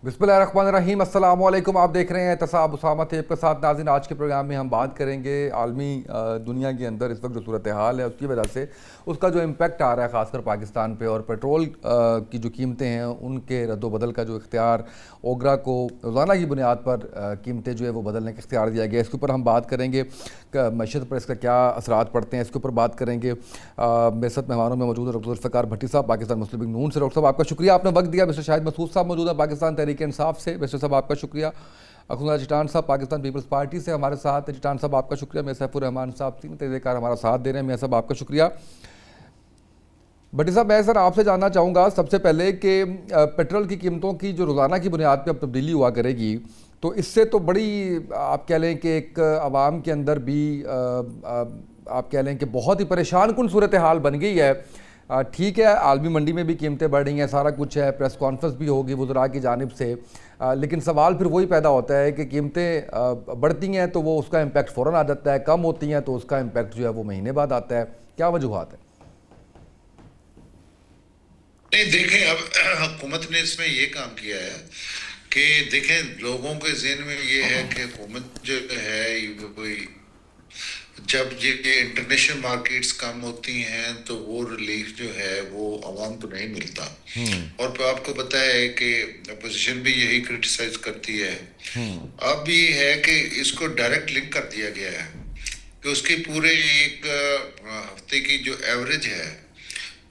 बिस्मिल्लाहिर्रहमानिर्रहीम। अस्सलाम वालेकुम। आप देख रहे हैं एहतसाब उसामा थे के साथ। नाज़रीन, आज के प्रोग्राम में हम बात करेंगे आलमी दुनिया के अंदर इस वक्त जो सूरत हाल है उसकी वजह से उसका जो इम्पेक्ट आ रहा है ख़ासकर पाकिस्तान पे, और पेट्रोल की जो कीमतें हैं उनके रद्दोबदल का जो इख्तियार ओगरा को रोज़ाना की बुनियाद पर कीमतें जो है वो बदलने का इख्तियार दिया गया। इसके ऊपर हम बात करेंगे मईशत पर इसका क्या असरात पड़ते हैं, इसके ऊपर बात करेंगे। मेरे साथ मेहमानों में मौजूद है डॉक्टर ज़ुल्फ़िकार भट्टी साहब, पाकिस्तान मुस्लिम लीग नून से। डॉक्टर साहब, आपका शुक्रिया, आपने वक्त दिया। मिस्टर शाहिद मसूद साहब मौजूद है पाकिस्तान तहरीक इंसाफ से। मिस्टर साहब, आपका शुक्रिया। अखुंदा चिटान साहब पाकिस्तान पीपल्स पार्टी से हमारे साथ है। चिटान साहब, आपका शुक्रिया। मैं सैफुर रहमान साहब तीन तरीक़ेकार हमारा साथ दे रहे हैं। मैं साहब, आपका शुक्रिया। भट्टी साहब, मैं सर आपसे जानना चाहूँगा सबसे पहले कि पेट्रोल की कीमतों की जो रोज़ाना की बुनियाद पर अब तब्दीली हुआ करेगी, तो इससे तो बड़ी आप कह लें कि एक आवाम के अंदर भी आप कह लें कि बहुत ही परेशान कुन सूरत हाल बन गई है। ठीक है, आलमी मंडी में भी कीमतें बढ़ रही हैं, सारा कुछ है, प्रेस कॉन्फ्रेंस भी होगी वज़रा की जानिब से, लेकिन सवाल फिर वही पैदा होता है कि कीमतें बढ़ती हैं तो वो उसका इम्पेक्ट फ़ौरन आ जाता है, कम होती हैं तो उसका इम्पेक्ट जो है वो महीने बाद आता है। क्या वजूहात है? नहीं, देखें, अब हुकूमत ने इसमें ये काम किया है कि देखें, लोगों के ज़हन में ये है कि हुकूमत जो है ये कोई, जब ये इंटरनेशनल मार्केट्स कम होती हैं तो वो रिलीफ जो है वो आवाम को नहीं मिलता। और फिर आपको पता है कि अपोजिशन भी यही क्रिटिसाइज करती है। अब ये है कि इसको डायरेक्ट लिंक कर दिया गया है कि उसकी पूरे एक हफ्ते की जो एवरेज है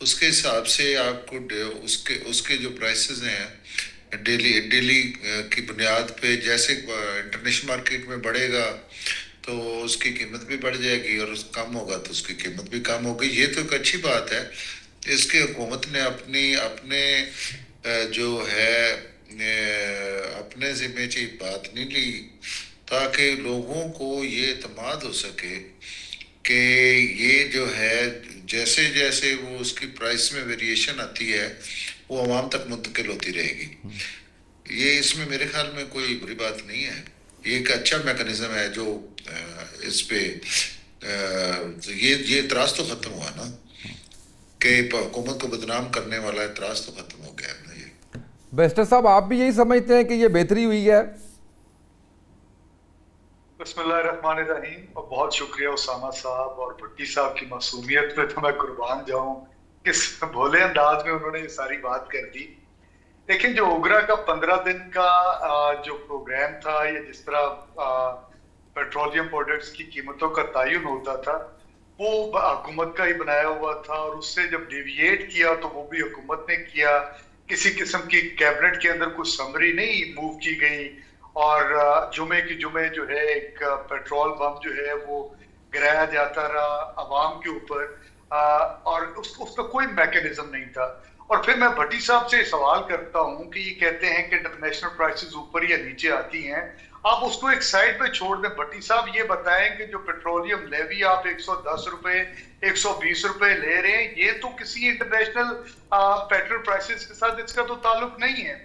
उसके हिसाब से आपको उसके उसके जो प्राइसेस हैं डेली डेली की बुनियाद पे, जैसे इंटरनेशनल मार्केट में बढ़ेगा तो उसकी कीमत भी बढ़ जाएगी और कम होगा तो उसकी कीमत भी कम होगी। ये तो एक अच्छी बात है। इसके हुकूमत ने अपनी अपने जो है अपने ज़िम्मे से बात नहीं ली ताकि लोगों को ये इत्मीनान हो सके कि ये जो है जैसे जैसे वो उसकी प्राइस में वेरिएशन आती है वो आवाम तक मुंतकिल होती रहेगी। ये इसमें मेरे ख्याल में कोई बुरी बात नहीं है। ये एक अच्छा मैकेनिज्म है जो इस पे ये इतराज तो खत्म हुआ ना कि हुकूमत को बदनाम करने वाला इतराज तो खत्म हो गया ना ये। बेस्टर साहब, आप भी यही समझते हैं कि ये बेहतरी हुई है? बिस्मिल्लाहिर्रहमानिर्रहीम। और बहुत शुक्रिया उसामा साहब और भट्टी साहब की मासूमियत पे तो मैं कुर्बान जाऊं, किस भोले अंदाज में उन्होंने ये सारी बात कर दी। लेकिन जो ओगरा का 15 दिन का जो प्रोग्राम था, या जिस तरह पेट्रोलियम प्रोडक्ट्स की कीमतों का तयन होता था, वो हुकूमत का ही बनाया हुआ था। और उससे जब डेविएट किया तो वो भी हुकूमत ने किया। किसी किस्म की कैबिनेट के अंदर कुछ समरी नहीं मूव की गई। और जुमे की जुमे जो है एक पेट्रोल बम जो है वो गिराया जाता रहा अवाम के ऊपर। और उसका कोई मैकेनिज्म नहीं था। और फिर मैं भट्टी साहब से सवाल करता हूं कि ये कहते हैं कि इंटरनेशनल प्राइसेस ऊपर या नीचे आती हैं। आप उसको एक साइड पे छोड़ दें। भट्टी साहब ये बताएं कि जो पेट्रोलियम लेवी आप 110 रुपए 120 रुपए ले रहे हैं, ये तो किसी इंटरनेशनल पेट्रोल प्राइसेस के साथ इसका तो ताल्लुक नहीं है।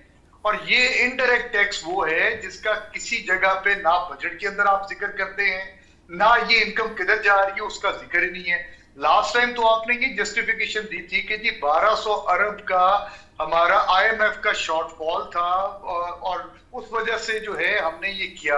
और ये इनडायरेक्ट टैक्स वो है जिसका किसी जगह पे ना बजट के अंदर आप जिक्र करते हैं, ना ये इनकम किधर जा रही है उसका जिक्र ही नहीं है। लास्ट टाइम तो आपने ये जस्टिफिकेशन दी थी कि जी 1200 अरब का हमारा आईएमएफ का शॉर्टफॉल था, और उस वजह से जो है हमने ये किया।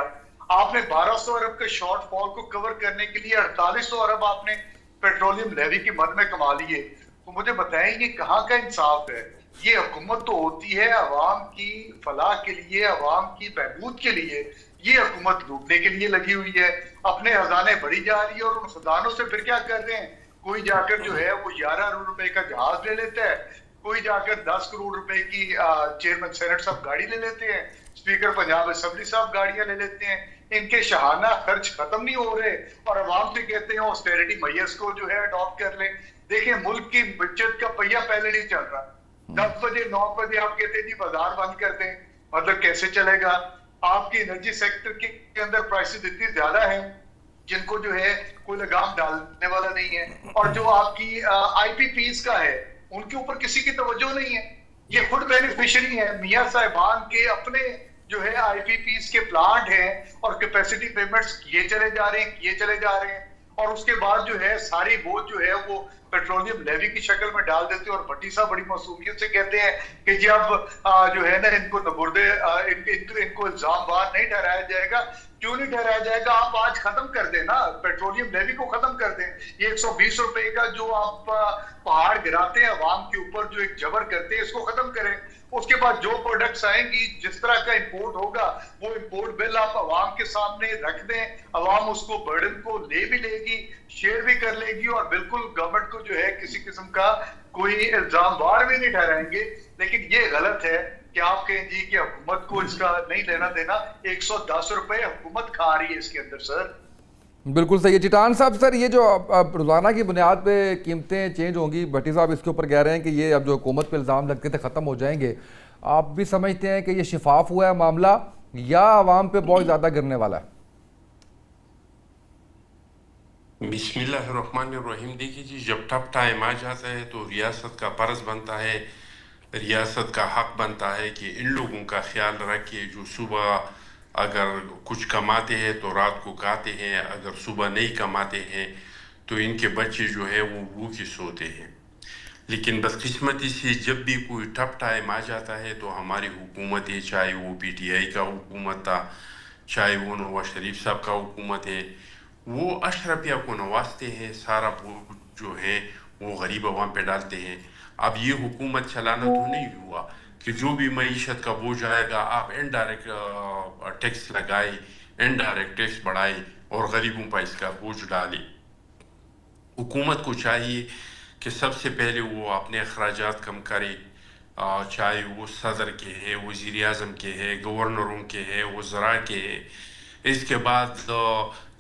आपने 1200 अरब के शॉर्टफॉल को कवर करने के लिए 4800 अरब आपने पेट्रोलियम लेवी की मद में कमा लिए। तो मुझे बताएं, ये कहाँ का इंसाफ है? ये हुकूमत तो होती है अवाम की फलाह के लिए, अवाम की बहबूद के लिए। ये हुकूमत लूटने के लिए लगी हुई है। अपने खजाने बढ़ी जा रही है और उन खजानों से फिर क्या कर रहे हैं? कोई जाकर जो है वो 11 करोड़ रुपए का जहाज ले लेता है, कोई जाकर 10 करोड़ रुपए की चेयरमैन सेनेट साहब गाड़ी ले लेते हैं, स्पीकर पंजाब असेंबली साहब गाड़ियां ले लेते हैं। इनके शहाना खर्च खत्म नहीं हो रहे और अवाम से कहते हैं ऑस्टेरिटी मैयर्स को जो है अडॉप्ट कर ले। देखिए, मुल्क की बचत का पहिया पहले नहीं चल रहा। 10 बजे 9 बजे आप कहते हैं जी बाजार बंद कर दें, मतलब कैसे चलेगा? आपकी एनर्जी सेक्टर के अंदर प्राइसेस इतनी ज्यादा है जिनको जो है कोई लगाम डालने वाला नहीं है। और जो आपकी आईपीपीज का है उनके ऊपर किसी की तवज्जो नहीं है। ये खुद बेनिफिशियरी है, मियां साहिबान के अपने जो है आईपीपीज के प्लांट हैं और कैपेसिटी पेमेंट्स किए चले जा रहे हैं, किए चले जा रहे हैं। और उसके बाद जो है सारी बोझ जो है वो पेट्रोलियम लेवी की शक्ल में डाल देते हैं। और भट्टी साहब बड़ी मासूमियत से कहते हैं कि जब जो है ना इनको नबुर्दे इनको इल्जामवार नहीं ठहराया जाएगा। क्यों नहीं ठहराया जाएगा? आप आज खत्म कर दें ना, पेट्रोलियम लेवी को खत्म कर दें। ये 120 रुपए का जो आप पहाड़ गिराते हैं अवाम के ऊपर, जो एक जबर करते हैं, इसको खत्म करें। उसके बाद जो प्रोडक्ट्स आएंगी, जिस तरह का इंपोर्ट होगा, वो इंपोर्ट बिल आप अवाम के सामने रख दें। अवाम उसको बर्डन को ले भी लेगी, शेयर भी कर लेगी, और बिल्कुल गवर्नमेंट को जो है किसी किस्म का कोई इल्जामवार भी नहीं ठहराएंगे। लेकिन ये गलत है कि आप कहें जी कि हुकूमत को इसका नहीं लेना देना। 110 रुपए हुकूमत खा रही है इसके अंदर सर। बिल्कुल सही है। चिटान साहब, सर ये जो अब रोज़ाना की बुनियाद पे कीमतें चेंज होंगी, भट्टी साहब इसके ऊपर कह रहे हैं कि ये अब जो हुकूमत पे इल्ज़ाम लगते थे ख़त्म हो जाएंगे, आप भी समझते हैं कि ये शिफाफ हुआ है मामला या आवाम पे बहुत ज़्यादा गिरने वाला है? बिस्मिल्लाहिर्रहमानिर्रहीम। देखिए जी, जब टफ टाइम आ जाता है तो रियासत का फ़र्ज़ बनता है, रियासत का हक बनता है कि इन लोगों का ख्याल रखे जो सुबह अगर कुछ कमाते हैं तो रात को खाते हैं, अगर सुबह नहीं कमाते हैं तो इनके बच्चे जो है वो भूखे सोते हैं। लेकिन बदकिस्मती से जब भी कोई टफ टाइम आ जाता है तो हमारी हुकूमतें, चाहे वो PTI का हुकूमत था, चाहे वो नवाज शरीफ साहब का हुकूमत है, वो अशरफिया को नवाजते हैं, सारा बोझ जो है वो गरीब अवाम पे डालते हैं। अब ये हुकूमत चलाना तो नहीं हुआ कि जो भी मईशत का बोझ आएगा आप इनडायरेक्ट टैक्स लगाए, इनडायरेक्ट टैक्स बढ़ाए और गरीबों पर इसका बोझ डाले। हुकूमत को चाहिए कि सबसे पहले वो अपने अखराजात कम करे, चाहे वो सदर के हैं, वज़ीर आज़म के हैं, गवर्नरों के हैं, वज़रा के हैं। इसके बाद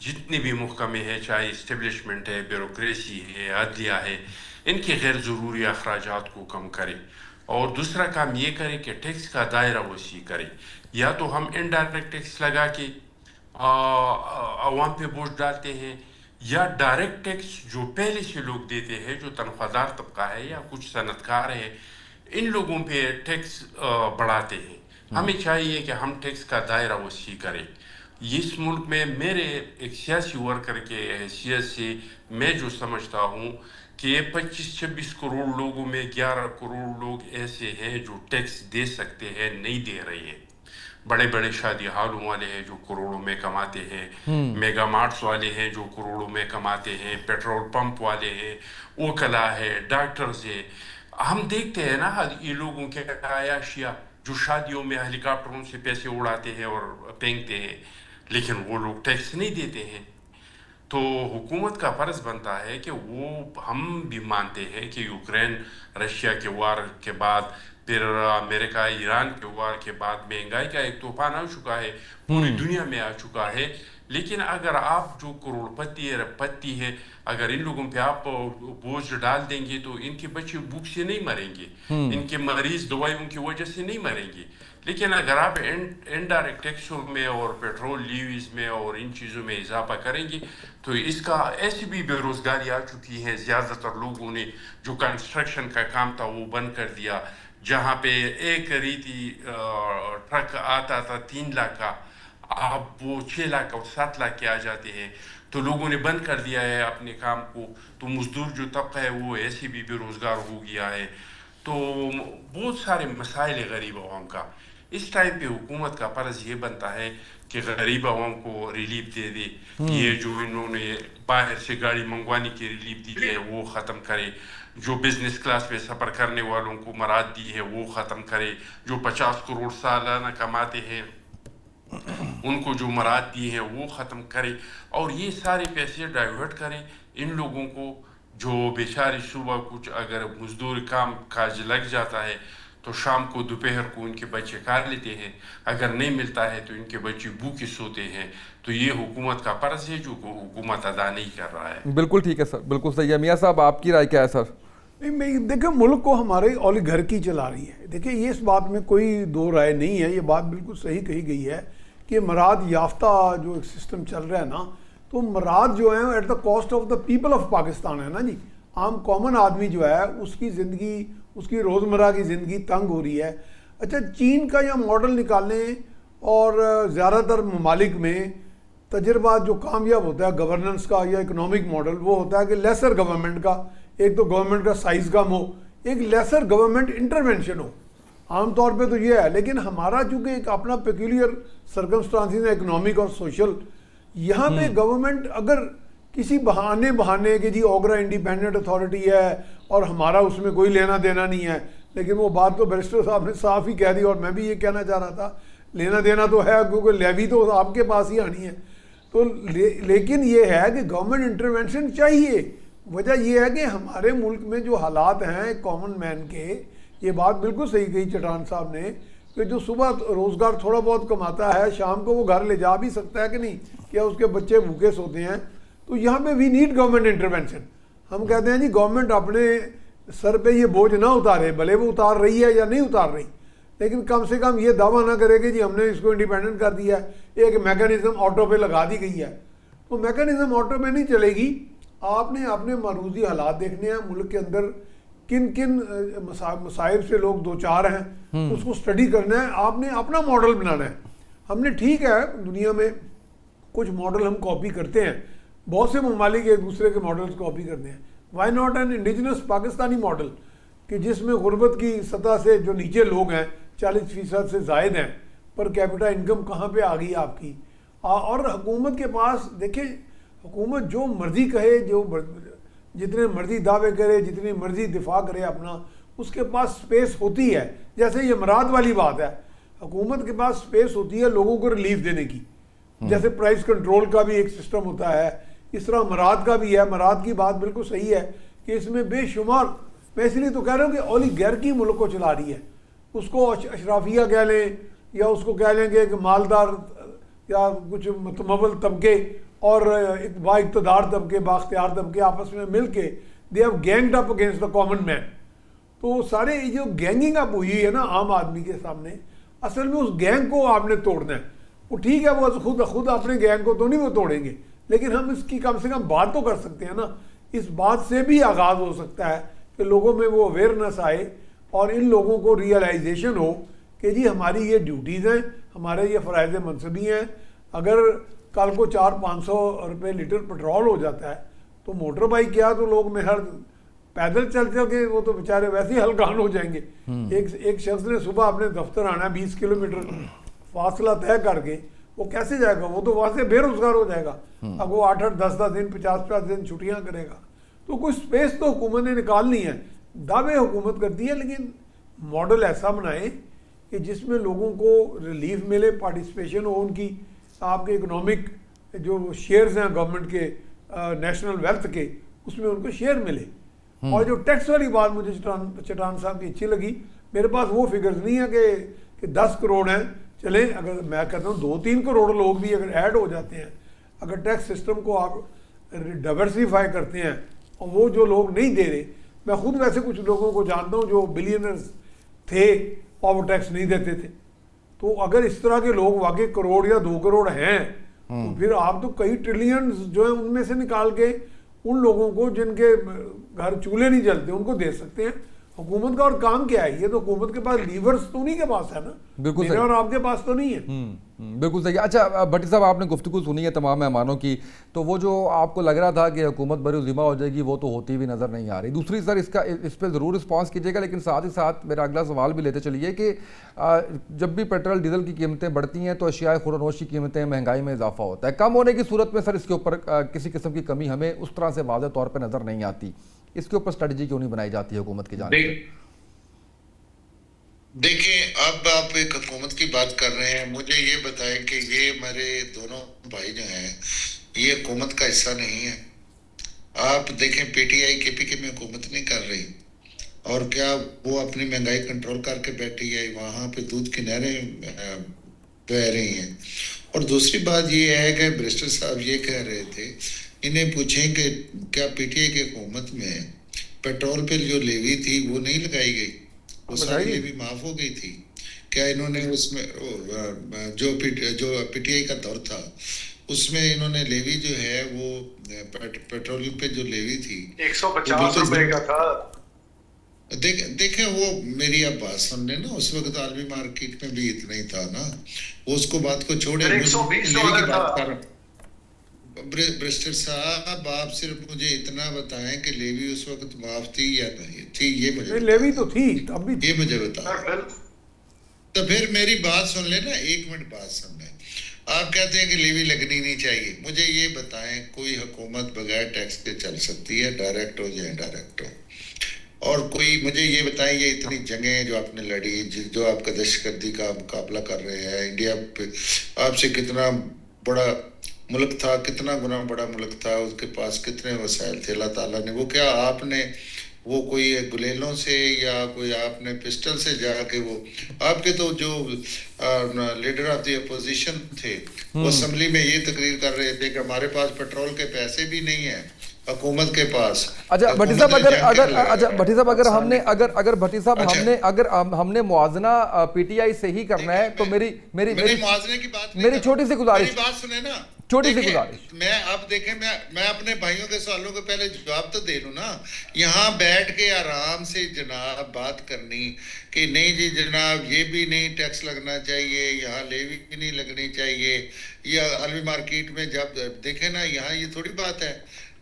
जितने भी महकमे हैं, चाहे इस्टेब्लिशमेंट है, ब्यूरोक्रेसी है, अदलिया है, इनके गैर ज़रूरी अखराजात को कम करे। और दूसरा काम ये करे कि टैक्स का दायरा वसी करे। या तो हम इनडायरेक्ट टैक्स लगा के आवाम पे बोझ डालते हैं, या डायरेक्ट टैक्स जो पहले से लोग देते हैं, जो तनख्वाहदार तबका है या कुछ सनतकार है, इन लोगों पे टैक्स बढ़ाते हैं। हमें चाहिए कि हम टैक्स का दायरा वसी करें। इस मुल्क में मेरे एक सियासी वर्कर के हैसियत से मैं जो समझता हूँ कि 25-26 करोड़ लोगों में 11 करोड़ लोग ऐसे हैं जो टैक्स दे सकते हैं, नहीं दे रहे हैं। बड़े बड़े शादी हालों वाले हैं जो करोड़ों में कमाते हैं, मेगा मार्ट्स वाले हैं जो करोड़ों में कमाते हैं, पेट्रोल पंप वाले हैं, वकला है, डॉक्टर्स है। हम देखते हैं ना ये लोगों के आयाशिया जो शादियों में हेलीकॉप्टरों से पैसे उड़ाते हैं और फेंकते हैं, लेकिन वो लोग टैक्स नहीं देते हैं। तो हुकूमत का फ़र्ज़ बनता है कि वो, हम भी मानते हैं कि यूक्रेन रशिया के वार के बाद, फिर अमेरिका ईरान के वार के बाद महंगाई का एक तूफान आ चुका है, पूरी दुनिया में आ चुका है। लेकिन अगर आप जो करोड़पति है, रबपति है, अगर इन लोगों पे आप बोझ डाल देंगे तो इनके बच्चे भूख से नहीं मरेंगे, इनके मरीज दवाइयों की वजह से नहीं मरेंगे। लेकिन अगर आप इनडायरेक्ट टैक्सों में और पेट्रोल लीवीज में और इन चीज़ों में इजाफा करेंगे तो इसका ऐसी भी बेरोज़गारी आ चुकी है। ज़्यादातर लोगों ने जो कंस्ट्रक्शन का काम था वो बंद कर दिया। जहाँ पे एक रीति ट्रक आता था 3 लाख का, अब वो 6 लाख और 7 लाख के आ जाते हैं। तो लोगों ने बंद कर दिया है अपने काम को। तो मजदूर जो तबका है वो ऐसे भी बेरोज़गार हो गया है। तो बहुत सारे मसाइल है गरीब अवाम का। इस टाइम पे हुकूमत का फ़र्ज़ ये बनता है कि गरीब अवाम को रिलीफ दे दे। ये जो इन्होंने बाहर से गाड़ी मंगवाने की रिलीफ दी है वो ख़त्म करे। जो बिज़नेस क्लास में सफ़र करने वालों को मराद दी है वो ख़त्म करे। जो 50 करोड़ सालाना कमाते हैं उनको जो मराद दी है वो ख़त्म करे। और ये सारे पैसे डाइवर्ट करें इन लोगों को जो बेचारे सुबह कुछ अगर मजदूर काम काज लग जाता है तो शाम को दोपहर को उनके बच्चे खा लेते हैं, अगर नहीं मिलता है तो इनके बच्चे भूखे सोते हैं। तो ये हुकूमत का फ़र्ज़ है जो हुकूमत अदा नहीं कर रहा है। बिल्कुल ठीक है सर, बिल्कुल सही है। मियाँ साहब आपकी राय क्या है सर? नहीं, देखिए मुल्क को हमारे ओलिगार्की चला रही है। देखिए ये इस बात में कोई दो राय नहीं है, ये बात बिल्कुल सही कही गई है कि मराद याफ्ता जो एक सिस्टम चल रहा है ना, तो मराद जो है at the cost of the people of Pakistan है ना जी। आम कॉमन आदमी जो है उसकी ज़िंदगी, उसकी रोज़मर्रा की ज़िंदगी तंग हो रही है। अच्छा, चीन का या मॉडल निकालें और ज़्यादातर ममालिक में तजर्बा जो कामयाब होता है गवर्नेंस का या इकोनॉमिक मॉडल वो होता है कि लेसर गवर्नमेंट का, ایک تو گورنمنٹ کا سائز کم ہو, ایک لیسر گورنمنٹ انٹرونشن ہو. عام طور پہ تو یہ ہے, لیکن ہمارا چونکہ ایک اپنا پیکولر سرکمسٹانسز ہے اکنامک اور سوشل, یہاں پہ گورنمنٹ اگر کسی بہانے کہ جی اوگرا انڈیپینڈنٹ اتھارٹی ہے اور ہمارا اس میں کوئی لینا دینا نہیں ہے, لیکن وہ بات تو بیرسٹر صاحب نے صاف ہی کہہ دی, اور میں بھی یہ کہنا چاہ رہا تھا لینا دینا تو ہے, کیونکہ لیوی تو آپ کے پاس ہی آنی ہے. تو لیکن یہ ہے کہ گورنمنٹ انٹرونشن چاہیے. وجہ یہ ہے کہ ہمارے ملک میں جو حالات ہیں کامن مین کے, یہ بات بالکل صحیح کہی چٹان صاحب نے, کہ جو صبح روزگار تھوڑا بہت کماتا ہے شام کو وہ گھر لے جا بھی سکتا ہے کہ نہیں, کیا اس کے بچے بھوکے سوتے ہیں. تو یہاں پہ وی نیڈ گورنمنٹ انٹرونشن. ہم کہتے ہیں جی گورنمنٹ اپنے سر پہ یہ بوجھ نہ اتارے, بھلے وہ اتار رہی ہے یا نہیں اتار رہی, لیکن کم سے کم یہ دعویٰ نہ کرے کہ جی ہم نے اس کو انڈیپینڈنٹ کر دیا ہے, ایک میکانزم آٹو پہ لگا دی گئی ہے. تو میکانزم آٹو پہ نہیں چلے گی. آپ نے اپنے معروضی حالات دیکھنے ہیں, ملک کے اندر کن کن مسائل سے لوگ دو چار ہیں, اس کو سٹڈی کرنا ہے, آپ نے اپنا ماڈل بنانا ہے. ہم نے ٹھیک ہے دنیا میں کچھ ماڈل ہم کاپی کرتے ہیں, بہت سے ممالک ایک دوسرے کے ماڈلز کاپی کرتے ہیں. Why not an indigenous Pakistani model, کہ جس میں غربت کی سطح سے جو نیچے لوگ ہیں 40% سے زائد ہیں, پر کیپٹا انکم کہاں پہ آ گئی آپ کی. اور حکومت کے پاس دیکھیں, حکومت جو مرضی کہے, جو جتنے مرضی دعوے کرے, جتنی مرضی دفاع کرے اپنا, اس کے پاس سپیس ہوتی ہے. جیسے یہ مراد والی بات ہے, حکومت کے پاس سپیس ہوتی ہے لوگوں کو ریلیف دینے کی. جیسے پرائز کنٹرول کا بھی ایک سسٹم ہوتا ہے, اس طرح مراد کا بھی ہے. مراد کی بات بالکل صحیح ہے کہ اس میں بے شمار, میں اس لیے تو کہہ رہا ہوں کہ اولیگارکی ملک کو چلا رہی ہے. اس کو اشرافیہ کہہ لیں یا اس کو کہہ لیں کہ مالدار یا کچھ متمول طبقے اور با اقتدار طبقے, با اختیار طبقے آپس میں مل کے they have ganged up against the common man. تو سارے جو گینگنگ اپ ہوئی ہے نا عام آدمی کے سامنے, اصل میں اس گینگ کو آپ نے توڑنا ہے. وہ ٹھیک ہے وہ خود اپنے گینگ کو تو نہیں وہ توڑیں گے, لیکن ہم اس کی کم سے کم بات تو کر سکتے ہیں نا. اس بات سے بھی آغاز ہو سکتا ہے کہ لوگوں میں وہ اویئرنیس آئے اور ان لوگوں کو ریئلائزیشن ہو کہ جی ہماری یہ ڈیوٹیز ہیں, ہمارے یہ فرائض منصبی ہیں. اگر کل کو 400-500 روپے لیٹر پٹرول ہو جاتا ہے تو موٹر بائک کیا, تو لوگ میں ہر پیدل چل کے وہ تو بیچارے ویسے ہی ہلکان ہو جائیں گے. ایک شخص نے صبح اپنے دفتر آنا 20 کلومیٹر فاصلہ طے کر کے, وہ کیسے جائے گا؟ وہ تو وہاں سے بے روزگار ہو جائے گا. اب وہ 8-8 10-10 دن 50-50 دن چھٹیاں کرے گا. تو کچھ سپیس تو حکومت نے نکالنی ہے. دعوے حکومت کرتی ہے, لیکن ماڈل ایسا بنائے کہ جس میں لوگوں کو ریلیف ملے, پارٹیسپیشن ہو ان کی. آپ کے اکنامک جو شیئرز ہیں گورنمنٹ کے نیشنل ویلتھ کے, اس میں ان کو شیئر ملے. اور جو ٹیکس والی بات مجھے چٹان صاحب کی اچھی لگی. میرے پاس وہ فگرز نہیں ہے کہ 10 کروڑ ہیں, چلیں اگر میں کہتا ہوں 2-3 کروڑ لوگ بھی اگر ایڈ ہو جاتے ہیں, اگر ٹیکس سسٹم کو آپ ڈائیورسیفائی کرتے ہیں, اور وہ جو لوگ نہیں دے رہے, میں خود ویسے کچھ لوگوں کو جانتا ہوں جو بلینرز تھے اور وہ ٹیکس نہیں دیتے تھے. تو اگر اس طرح کے لوگ واقعی کروڑ یا 2 کروڑ ہیں, تو پھر آپ تو کئی ٹریلینز جو ہیں ان میں سے نکال کے ان لوگوں کو جن کے گھر چولہے نہیں جلتے ان کو دے سکتے ہیں. حکومت کا اور کام کیا ہے؟ یہ تو حکومت کے پاس لیورز تو نہیں کے پاس ہے نا, بالکل میرے اور آپ کے پاس تو نہیں ہے. بالکل صحیح. اچھا بھٹی صاحب, آپ نے گفتگو سنی ہے تمام مہمانوں کی, تو وہ جو آپ کو لگ رہا تھا کہ حکومت بری ذمہ ہو جائے گی, وہ تو ہوتی بھی نظر نہیں آ رہی. دوسری سر اس پہ ضرور رسپانس کیجیے گا, لیکن ساتھ ہی ساتھ میرا اگلا سوال بھی لیتے چلیے کہ جب بھی پیٹرول ڈیزل کی قیمتیں بڑھتی ہیں تو اشیاء خوردنوش کی قیمتیں, مہنگائی میں اضافہ ہوتا ہے. کم ہونے کی صورت میں سر اس کے اوپر کسی قسم کی کمی ہمیں اس طرح سے واضح طور پہ نظر نہیں آتی. اس کے اوپر اسٹریٹجی کیوں نہیں بنائی جاتی ہے حکومت کی جانب سے؟ دیکھیں, اب آپ ایک حکومت کی بات کر رہے ہیں, مجھے یہ بتائیں کہ یہ ہمارے دونوں بھائی جو ہیں یہ حکومت کا حصہ نہیں ہے. آپ دیکھیں پی ٹی آئی کے پی کے میں حکومت نہیں کر رہی, اور کیا وہ اپنی مہنگائی کنٹرول کر کے بیٹھی ہے؟ وہاں پہ دودھ کی نہریں بہ رہی ہیں. اور دوسری بات یہ ہے کہ بیرسٹر صاحب یہ کہہ رہے تھے, انہیں پوچھیں کہ کیا پی ٹی آئی کی حکومت میں پیٹرول پہ جو لیوی تھی وہ نہیں لگائی گئی؟ وہ ساری لیوی معاف ہو گئی تھی کیا؟ انہوں نے اس میں جو پی ٹی آئی کا دور تھا اس میں انہوں نے لیوی جو ہے وہ پیٹرولیم پہ جو لیوی تھی 150 روپے کا تھا. دیکھیں وہ میری اب بات سن لیں نا, اس وقت عالمی مارکیٹ میں بھی اتنا ہی تھا نا, وہ اس کو بات کو چھوڑے, 120 ڈالر تھا. ब्रिस्टर साहब, आप सिर्फ मुझे इतना बताएं कि लेवी उस वक्त माफ थी या नहीं थी, ये मुझे नहीं, लेवी तो थी तब भी थी। ये मुझे बताओ। तो फिर मेरी बात सुन लेना, 1 मिनट बात सुन लें। आप कहते हैं कि लेवी लगनी नहीं चाहिए, मुझे ये बताएं कोई हुकूमत बगैर टैक्स के चल सकती है, डायरेक्ट हो या इनडायरेक्ट हो? और कोई मुझे ये बताएं, ये इतनी जंगें जो आपने लड़ी, जो आपका दहशतगर्दी का मुकाबला कर रहे हैं, इंडिया पे आपसे कितना बड़ा मुल्क था, कितना गुना बड़ा मुल्क था, उसके पास कितने वसाइल थे, अल्लाह ताला ने, वो क्या आपने वो कोई गुलेलों से या कोई आपने पिस्टल से जाके, वो आपके तो जो लीडर ऑफ द अपोजिशन थे वो असेंबली में ये तकरीर कर रहे थे कि हमारे पास पेट्रोल के पैसे भी नहीं है हुकूमत के पास। अच्छा भट्टी साहब, अगर हमने मुआवजना पीटीआई से ही करना है तो मेरी मुआवजे की बात, मेरी छोटी सी गुजारिश, बात सुने ना, छोटी सी गुजारिश। मैं अब देखें, मैं अपने भाइयों के सवालों को पहले जवाब तो दे लूं ना। यहाँ बैठ के आराम से जनाब बात करनी कि नहीं जी जनाब ये भी नहीं टैक्स लगना चाहिए, यहाँ लेवी भी नहीं लगनी चाहिए, या अलवी मार्केट में जब देखें ना, यहाँ ये थोड़ी बात है।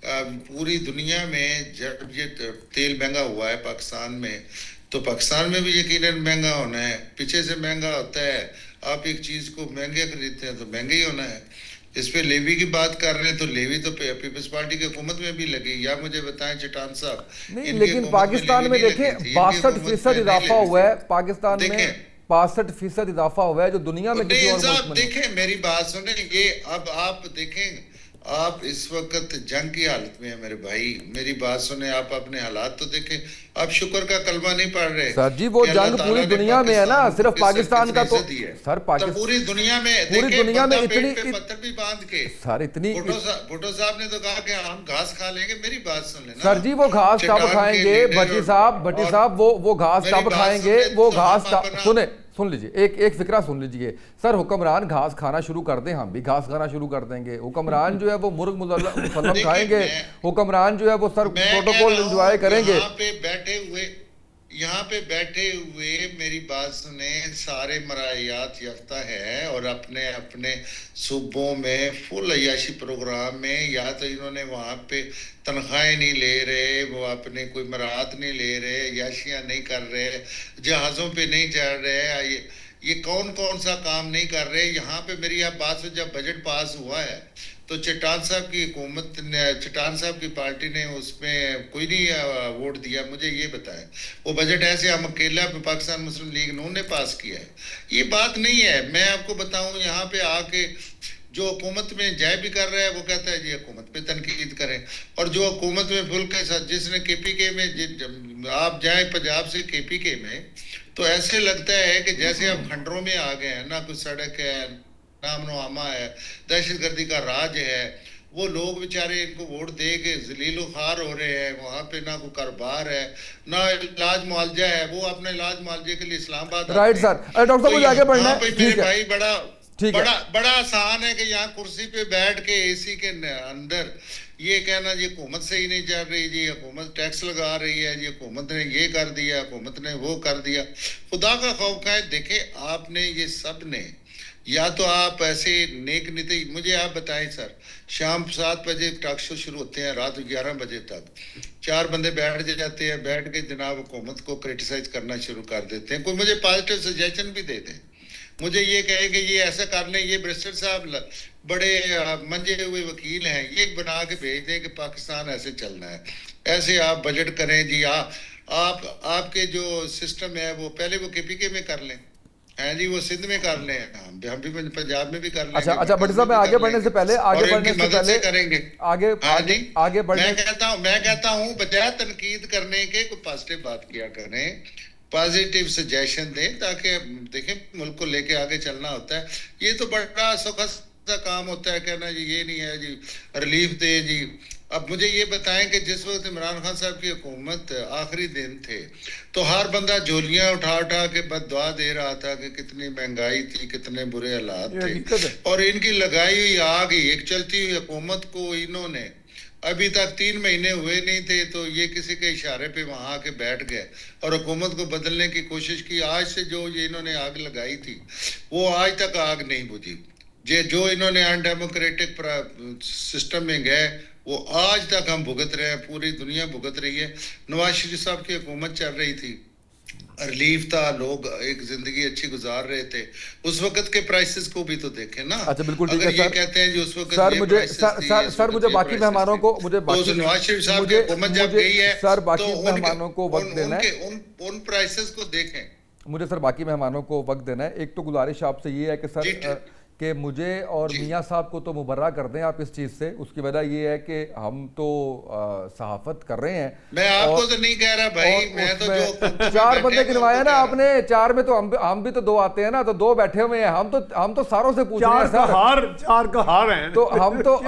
पूरी दुनिया में जब ये तेल महंगा हुआ है पाकिस्तान में, तो पाकिस्तान में भी यकीनन महंगा होना है, पीछे से महंगा होता है। आप एक चीज को महंगे खरीदते हैं तो महंगा ही होना है। इस पे लेवी की बात कर रहे हैं तो लेवी तो पीपल्स पार्टी की हुकूमत में भी लगी, या मुझे बताएं चटान साहब। नहीं, लेकिन पाकिस्तान में देखें 62% इजाफा हुआ है, पाकिस्तान में 62% इजाफा हुआ है जो दुनिया में किसी और मुल्क में। देखें मेरी बात सुने, ये अब आप देखें, आप इस वक्त जंग की हालत में है मेरे भाई, मेरी बात सुने, आप अपने हालात तो देखें। आप शुक्र का कलमा नहीं पढ़ रहे सर जी, वो जंग पूरी दुनिया में है ना, सिर्फ पाकिस्तान का तो सर पाकिस्तान पूरी दुनिया में इतनी पत्थर भी बांध के सर इतनी। भुट्टो साहब ने तो कहा कि हम घास खा लेंगे, मेरी बात सुन लेना सर जी, वो घास कब खाएंगे भट्टी साहब, वो घास कब खाएंगे, वो घास सुन लीजिए, एक फिक्रा सुन लीजिए सर। हुक्मरान घास खाना शुरू कर दें, हम भी घास खाना शुरू कर देंगे। हुक्मरान जो है वो मुर्ग मुसल्लम खाएंगे, हुक्मरान जो है वो सर प्रोटोकॉल एंजॉय करेंगे। यहाँ पे बैठे हुए मेरी बात सुने, सारे मरायात याफ्ता है और अपने अपने सूबों में फुल अयाशी प्रोग्राम में, या तो इन्होंने वहाँ पे तनख्वाहें नहीं ले रहे, वो अपने कोई मराहत नहीं ले रहे, अयाशियाँ नहीं कर रहे, जहाज़ों पे नहीं चढ़ रहे, ये कौन कौन सा काम नहीं कर रहे। यहाँ पे मेरी आप बात से, जब बजट पास हुआ है तो चट्टान साहब की हुकूमत ने, चट्टान साहब की पार्टी ने उसमें कोई नहीं वोट दिया। मुझे ये बताएं, वो बजट ऐसे हम अकेला पाकिस्तान मुस्लिम लीग नून ने पास किया है, ये बात नहीं है। मैं आपको बताऊं, यहाँ पे आके जो हुकूमत में जय भी कर रहा है वो कहता है जी हुकूमत पे तनकीद करें, और जो हुकूमत में फुल के साथ, जिसने KPK में आप जाए पंजाब से KPK में, तो ऐसे लगता है कि जैसे आप खंडरों में आ गए हैं, ना कोई सड़क है, नामनो आमा है, दहशतगर्दी का राज है। वो लोग बेचारे इनको वोट दे के जलीलो खार हो रहे हैं, वहाँ पे ना कोई कारोबार है, ना इलाज मुआवजा है। वो अपने इलाज मुआवजे के लिए इस्लामाबाद, राइट सर। डॉक्टर साहब मुझे आगे बढ़ना है, मेरे भाई, बड़ा आसान है कि यहाँ कुर्सी पे बैठ के AC के अंदर ये कहना जी हुकूमत सही नहीं चल रही, जी हुकूमत टैक्स लगा रही है, जी हुकूमत ने ये कर दिया, हुकूमत ने वो कर दिया। खुदा का खौफ खाए। देखे आपने ये सब ने, या तो आप ऐसे नेक नीति, मुझे आप बताएं सर, शाम 7 बजे टॉक शो शुरू होते हैं, रात 11 बजे तक 4 बंदे बैठ जाते हैं, बैठ के जनाब हुकूमत को क्रिटिसाइज करना शुरू कर देते हैं। कोई मुझे पॉजिटिव सजेशन भी दे दें, मुझे ये कहे कि ये ऐसा कर लें, ये ब्रिस्टर साहब बड़े मंजे हुए वकील हैं, ये बना के भेज दें कि पाकिस्तान ऐसे चलना है, ऐसे आप बजट करें जी। आपके जो सिस्टम है वो पहले वो KPK में कर लें, हैं जी, वो सिंध में कर लें, हम भी पंजाब में भी कर लें। अच्छा भट्टी साहब, मैं आगे बढ़ने से पहले करेंगे आगे बढ़ने, मैं कहता हूँ बजाय तनकीद करने के कोई पॉजिटिव बात किया करें, पॉजिटिव सजेशन दें, ताकि देखें मुल्क को लेके आगे चलना होता है। ये तो बड़ा सौखा सा काम होता है कहना जी ये नहीं है जी रिलीफ दे जी। अब मुझे ये बताएं कि जिस वक्त इमरान खान साहब की हुकूमत आखिरी दिन थे, तो हर बंदा झोलियां उठा उठा के बददुआ दे रहा था कि कितनी महंगाई थी, कितने बुरे हालात थे, और इनकी लगाई हुई आग ही एक चलती हुई हुकूमत को इन्होंने अभी तक 3 महीने हुए नहीं थे, तो ये किसी के इशारे पे वहां आके बैठ गए और हुकूमत को बदलने की कोशिश की। आज से जो ये इन्होंने आग लगाई थी वो आज तक आग नहीं बुझी। जो इन्होंने अनडेमोक्रेटिक सिस्टम में गए वो आज तक हम भुगत रहे हैं, पूरी दुनिया भुगत रही है। नवाज शरीफ साहब की हुकूमत चल रही थी, रिलीफ था, लोग एक जिंदगी अच्छी गुजार रहे थे। उस वक्त के प्राइसेस को भी तो देखें ना। अच्छा बिल्कुल ठीक अगर है ये सर। कहते हैं जी उस वक्त सर ये मुझे prices थी, इस सर वक्त मुझे ये बाकी prices मेहमानों थी। को मुझे तो बाकी नवाज शरीफ साहब की हुकूमत जब मुझे गई है सर बाकी तो मेहमानों को वक्त देना है, उन प्राइसेस को देखें। मुझे सर बाकी मेहमानों को वक्त देना है। एक तो गुजारिश आपसे ये है कि जी, सर कि मुझे और जी। मियाँ साहब को तो मुबर्रा कर दें आप इस चीज़ से। उसकी वजह ये है कि हम तो सहाफ़त कर रहे हैं। मैं आपको तो नहीं कह रहा भाई, और मैं तो उसमें जो 4 बंदे बैठे गिनवाए हैं, ना उनको कह रहा हूं। आपने, 4 में तो हम भी तो 2 आते हैं ना, तो 2 बैठे हुए हैं। हम तो सारों से पूछ रहे हैं सर। 4 का हार हैं। तो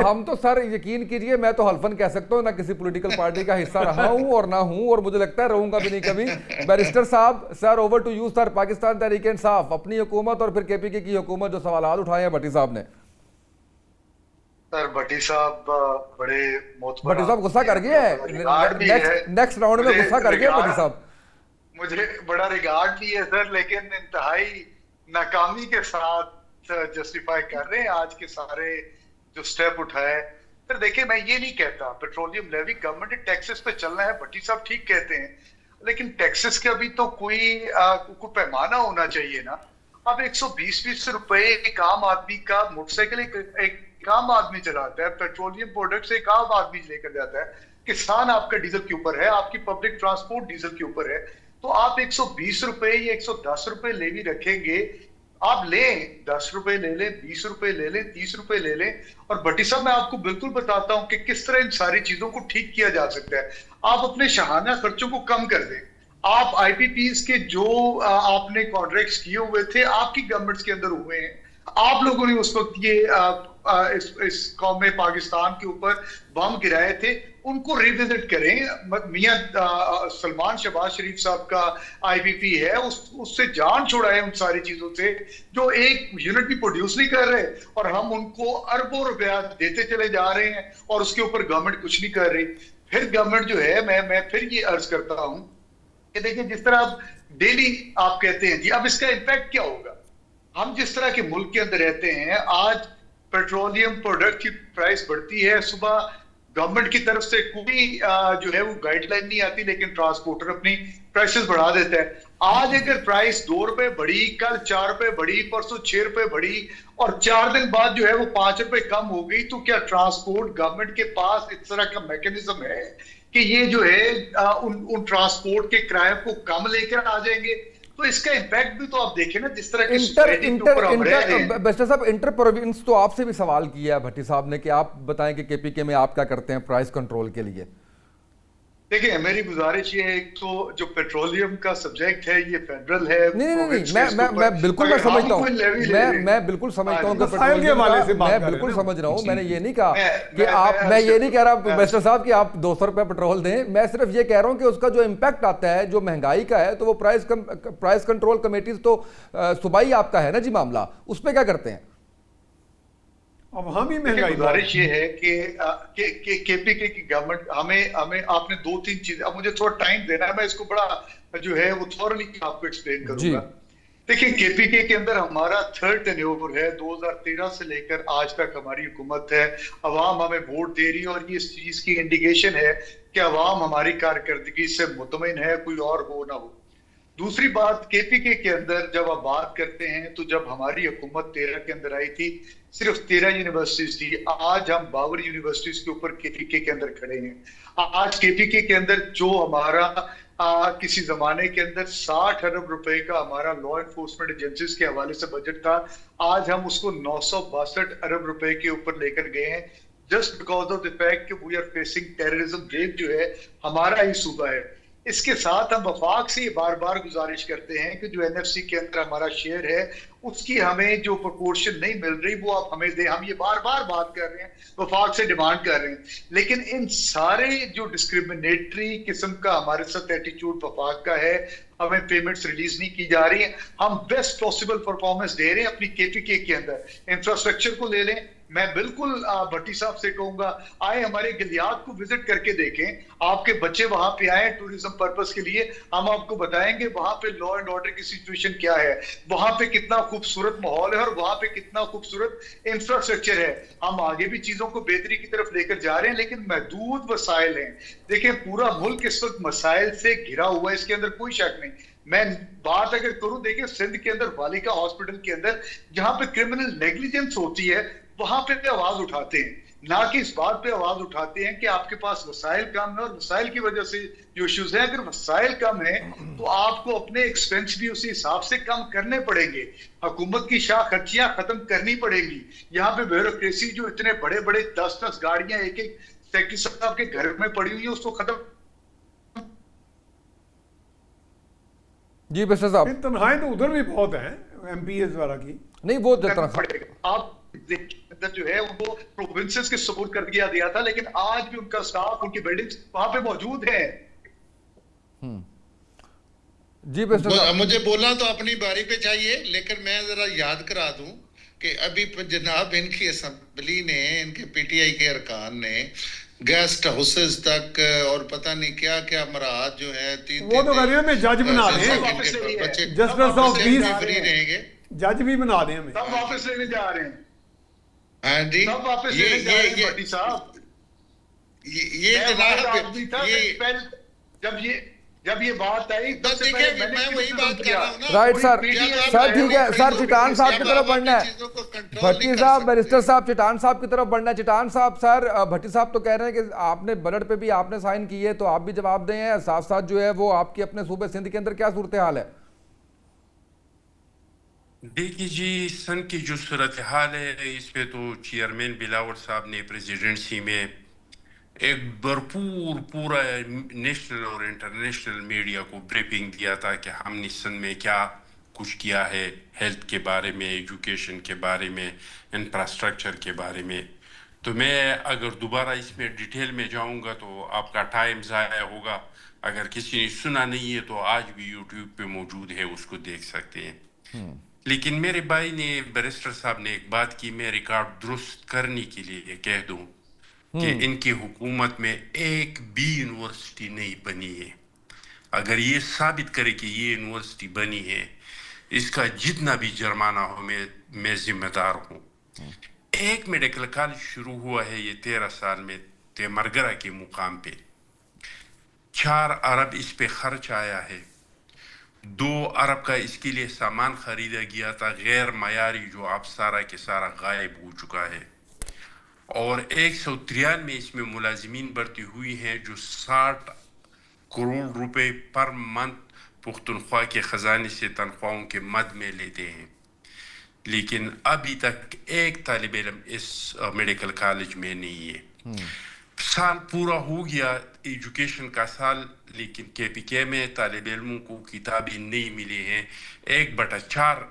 हम तो सर यकीन कीजिए, मैं तो हल्फन कह सकता हूँ, ना किसी पॉलिटिकल पार्टी का हिस्सा रहा हूँ और ना हूँ, और मुझे लगता है रहूंगा भी नहीं कभी। बैरिस्टर साहब, sir over to you sir. Pakistan Tehreek Insaf, अपनी हुकूमत और फिर केपीके की हुकूमत, जो सवाल उठाए हैं भट्टी साहब ने। सर भट्टी साहब बड़े भट्टी साहब गुस्सा कर गए हैं, नेक्स्ट राउंड में गुस्सा कर गए भट्टी साहब। मुझे बड़ा रिगार्ड भी है सर, लेकिन इंतहाई नाकामी के साथ जस्टिफाई कर रहे हैं आज के सारे जो स्टेप उठाए। फिर देखिए, मैं ये नहीं कहता पेट्रोलियम लेवी गवर्नमेंट ने टैक्सेस पे चलना है, भट्टी साहब ठीक कहते हैं, लेकिन टैक्सेस का भी तो कोई पैमाना होना चाहिए ना। अब 120 रुपए एक आम आदमी का मोटरसाइकिल एक आम आदमी चलाता है, पेट्रोलियम प्रोडक्ट्स एक आम आदमी लेकर जाता है, किसान आपका डीजल के ऊपर है, आपकी पब्लिक ट्रांसपोर्ट डीजल के ऊपर है, तो आप 120 रुपए या 110 रुपए लेवी रखेंगे। आप लें 10 रुपए ले लें, 20 रुपए ले लें, 30 रुपए ले लें। और भट्टी साहब मैं आपको बिल्कुल बताता हूं कि किस तरह इन सारी चीजों को ठीक किया जा सकता है। आप अपने शहाना खर्चों को कम कर दें। आप आईपीपीज के जो आपने कॉन्ट्रैक्ट्स किए हुए थे, आपकी गवर्नमेंट्स के अंदर हुए हैं, आप लोगों ने उस वक्त ये इस कौम में पाकिस्तान के ऊपर बम गिराए थे, उनको रिविजिट करें। मियां सलमान शहबाज शरीफ साहब का आईपीपी है, उससे जान छुड़ाएं उन सारी चीजों से जो एक यूनिट भी प्रोड्यूस नहीं कर रहे, और हम उनको अरबों रुपया देते चले जा रहे हैं और उसके ऊपर गवर्नमेंट कुछ नहीं कर रही। फिर गवर्नमेंट जो है, मैं फिर ये अर्ज करता हूं कि देखिए, जिस तरह आप डेली आप कहते हैं जी, अब इसका इम्पैक्ट क्या होगा। हम जिस तरह के मुल्क के अंदर रहते हैं, आज पेट्रोलियम प्रोडक्ट की प्राइस बढ़ती है, सुबह गवर्नमेंट की तरफ से कोई जो है वो गाइडलाइन नहीं आती, लेकिन ट्रांसपोर्टर अपनी प्राइसेस बढ़ा देता है। आज अगर प्राइस 2 रुपए बढ़ी, कल 4 रुपए बढ़ी, परसों 6 रुपए बढ़ी, और 4 दिन बाद जो है वो 5 रुपए कम हो गई, तो क्या ट्रांसपोर्ट गवर्नमेंट के पास इस तरह का मैकेनिज्म है कि ये जो है उन ट्रांसपोर्ट के किराए को कम लेकर आ जाएंगे? तो इसका इम्पैक्ट भी तो आप देखें ना, जिस तरह की बेस्टर साहब, इंटर प्रोविंस तो आपसे भी सवाल किया है भट्टी साहब ने कि आप बताएं कि केपीके में आप क्या करते हैं प्राइस कंट्रोल के लिए। देखिए, मेरी गुजारिश ये है, एक तो जो पेट्रोलियम का सब्जेक्ट है ये फेडरल है। नहीं, मैं बिल्कुल मैं समझता हूँ, मैं बिल्कुल समझता हूँ कि पेट्रोलियम मैं बिल्कुल समझ रहा हूँ। मैंने ये नहीं कहा कि आप, मैं ये नहीं कह रहा बेस्टर साहब कि आप 200 रुपये पेट्रोल दें। मैं सिर्फ ये कह रहा हूँ कि उसका जो इम्पैक्ट आता है, जो महंगाई का है, तो वो प्राइस कंट्रोल कमेटीज तो सुबाई आपका है ना जी मामला, उस पर क्या करते हैं? अब हम ही महंगाई। गुजारिश ये है कि केपीके की गवर्नमेंट हमें आपने 2-3 चीजें, अब मुझे थोड़ा टाइम देना है, मैं इसको बड़ा जो है वो थॉरली आपको एक्सप्लेन करूंगा। देखिए, केपीके के अंदर हमारा 3rd टेन्योर है, 2013 से लेकर आज तक हमारी हुकूमत है, अवाम हमें वोट दे रही है, और ये इस चीज की इंडिकेशन है कि अवाम हमारी कारकर्दगी से मुतमईन है, कोई और हो ना हो। दूसरी बात, केपीके के अंदर जब आप बात करते हैं, तो जब हमारी हुकूमत 13 के अंदर आई थी, सिर्फ 13 यूनिवर्सिटीज थी। आज हम 52 यूनिवर्सिटीज के ऊपर केपीके के अंदर खड़े हैं। आज केपीके के अंदर जो हमारा किसी जमाने के अंदर 60 अरब रुपए का हमारा लॉ एनफोर्समेंट एजेंसीज के हवाले से बजट था, आज हम उसको 962 अरब रुपए के ऊपर लेकर गए हैं, just because of the fact कि we are facing terrorism wave जो है हमारा ही सूबा है। इसके साथ हम वफाक से बार बार गुजारिश करते हैं कि जो एनएफसी के अंदर हमारा शेयर है, उसकी हमें जो प्रोपोर्शन नहीं मिल रही वो आप हमें दें। हम ये बार बार बात कर रहे हैं, वफाक से डिमांड कर रहे हैं, लेकिन इन सारे जो डिस्क्रिमिनेटरी किस्म का हमारे साथ एटीट्यूड वफाक का है, हमें पेमेंट्स रिलीज नहीं की जा रही हैं। हम बेस्ट पॉसिबल परफॉर्मेंस दे रहे हैं अपनी केपीके के अंदर। इंफ्रास्ट्रक्चर को ले लें, मैं बिल्कुल भट्टी साहब से कहूंगा, आए हमारे गलियात को विजिट करके देखें, आपके बच्चे वहां पे आए टूरिज्म पर्पस के लिए, हम आपको बताएंगे वहां पे लॉ एंड ऑर्डर की सिचुएशन क्या है, वहां पे कितना खूबसूरत माहौल है और वहां पे कितना खूबसूरत इंफ्रास्ट्रक्चर है। हम आगे भी चीजों को बेहतरी की तरफ लेकर जा रहे हैं, लेकिन महदूद वसाइल हैं। देखिए पूरा मुल्क इस वक्त मसाइल से घिरा हुआ है, इसके अंदर कोई शक नहीं। मैं बात अगर करूं, देखिए सिंध के अंदर वालिका हॉस्पिटल के अंदर जहां पे क्रिमिनल नेग्लिजेंस होती है वहां पे आवाज उठाते हैं, ना कि इस बात पे आवाज उठाते हैं कि आपके पास वसाइल कम है और वसाइल की वजह से जो इश्यूज हैं। अगर वसाइल कम है तो आपको अपने एक्सपेंस भी उसी हिसाब से कम करने पड़ेंगे, हुकूमत की शाह खर्चियां खत्म करनी पड़ेगी। यहाँ पे ब्यूरोक्रेसी जो इतने बड़े बड़े 10-10 गाड़ियां एक एक सेक्रेटरी साहब के घर में पड़ी हुई है, उसको खत्म। जी मिस्टर साहब, तनख्वाहें तो उधर भी बहुत हैं MPs वाला की। नहीं वो पड़ेगा। आप जो है उनको प्रोविंसेस के सपोर्ट कर दिया था, लेकिन आज भी उनका स्टाफ, उनकी बिल्डिंग्स वहां पे मौजूद है। जी मिस्टर साहब, मुझे बोलना तो अपनी बारी पे चाहिए, लेकिन मैं जरा याद करा दूं कि अभी जनाब इनकी असेंबली ने, इनके PTI के अरकान ने गेस्ट हाउसेस तक और पता नहीं क्या क्या मराहत जो है वो तो कर रहे हैं, जज बना रहे हैं, जस्टिस ऑफ पीस फ्री रहेंगे, जज भी बना रहे हैं, सब वापस लेने जा रहे हैं। हाँ जी, सब वापस लेने जा रहे हैं भट्टी साहब। ये जनाब ये जब ये बात आई तब से देखिए, पहले मैं वही बात कर रहा हूं ना। राइट सर, PTI सर ठीक है सर, चिटान साहब की तरफ बढ़ना है। चीजों को कंट्रोल भट्टी नहीं कर साहब, सकते। बैरिस्टर साहब, चिटान साहब की तरफ बढ़ना है। चिटान साहब, सर भट्टी साहब तो कह रहे हैं कि आपने बजट पे भी आपने साइन की है, तो आप भी जवाब दें, साथ साथ जो है वो आपकी अपने सूबे सिंध के अंदर क्या सूरत हाल है? देखिए जी, सन की जो सूरत हाल है इस पे तो चेयरमैन बिलावल साहब ने प्रेसिडेंसी में एक भरपूर पूरा नेशनल और इंटरनेशनल मीडिया को ब्रीफिंग दिया था कि हमने सन में क्या कुछ किया है, हेल्थ के बारे में, एजुकेशन के बारे में, इंफ्रास्ट्रक्चर के बारे में। तो मैं अगर दोबारा इसमें डिटेल में जाऊंगा तो आपका टाइम ज़ाया होगा। अगर किसी ने सुना नहीं है तो आज भी यूट्यूब पे मौजूद है, उसको देख सकते हैं। लेकिन मेरे भाई ने, बैरिस्टर साहब ने एक बात की, मैं रिकॉर्ड दुरुस्त करने के लिए कह दूं कि इनकी हुकूमत में एक भी यूनिवर्सिटी नहीं बनी है। अगर ये साबित करे कि ये यूनिवर्सिटी बनी है, इसका जितना भी जुर्माना हो मैं जिम्मेदार हूँ। एक मेडिकल कॉलेज शुरू हुआ है ये 13 साल में तेमरगरा के मुकाम पे, 4 अरब इस पे खर्च आया है, 2 अरब का इसके लिए सामान खरीदा गया था गैर मयारी, जो अब सारा के सारा गायब हो चुका है। और 193 में इसमें मुलाजिमीन भर्ती हुई हैं जो 60 करोड़ रुपए पर मंथ पुख्तनख्वा के खजाने से तनख्वाहों के मद में लेते हैं। लेकिन अभी तक एक तालिब इल्म इस मेडिकल कॉलेज में नहीं है। साल पूरा हो गया एजुकेशन का साल, लेकिन KPK में तालिब इल्मों को किताबें नहीं मिले हैं। 1/4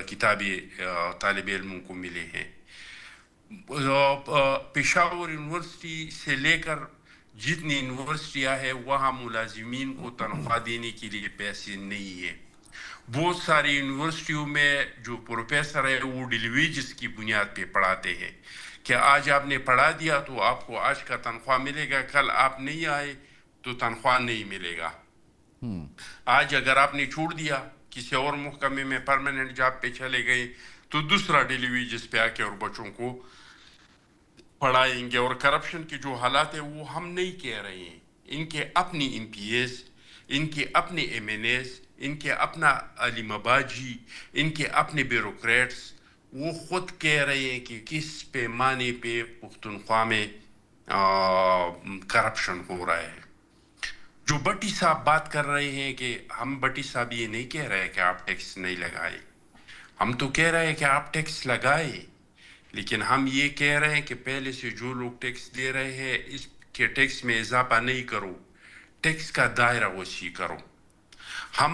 किताबें तालिब इल्मों को मिले हैं। पेशावर यूनिवर्सिटी से लेकर जितनी यूनिवर्सिटियां हैं वहाँ मुलाजिमीन को तनख्वाह देने के लिए पैसे नहीं है। बहुत सारी यूनिवर्सिटियों में जो प्रोफेसर है वो डिलीवेजेस की बुनियाद पे पढ़ाते हैं कि आज आपने पढ़ा दिया तो आपको आज का तनख्वाह मिलेगा, कल आप नहीं आए तो तनख्वाह नहीं मिलेगा। आज अगर आपने छोड़ दिया, किसी और महकमे में परमानेंट जॉब पे चले गए, तो दूसरा डिलीवेजेस पे आके और बच्चों को पढ़ाएंगे। और करप्शन के जो हालात है वो हम नहीं कह रहे हैं, इनके अपनी MPs, इनके अपने MNAs, इनके अपना अलीमाबाजी, इनके अपने ब्यूरोक्रेट्स, वो खुद कह रहे हैं कि किस पैमाने पे पुख्तनख्वा में करप्शन हो रहा है। जो भट्टी साहब बात कर रहे हैं कि हम, भट्टी साहब ये नहीं कह रहे कि आप टैक्स नहीं लगाए, हम तो कह रहे हैं कि आप टैक्स लगाए, लेकिन हम ये कह रहे हैं कि पहले से जो लोग टैक्स दे रहे हैं इसके टैक्स में इजाफा नहीं करो, टैक्स का दायरा वसी करो। हम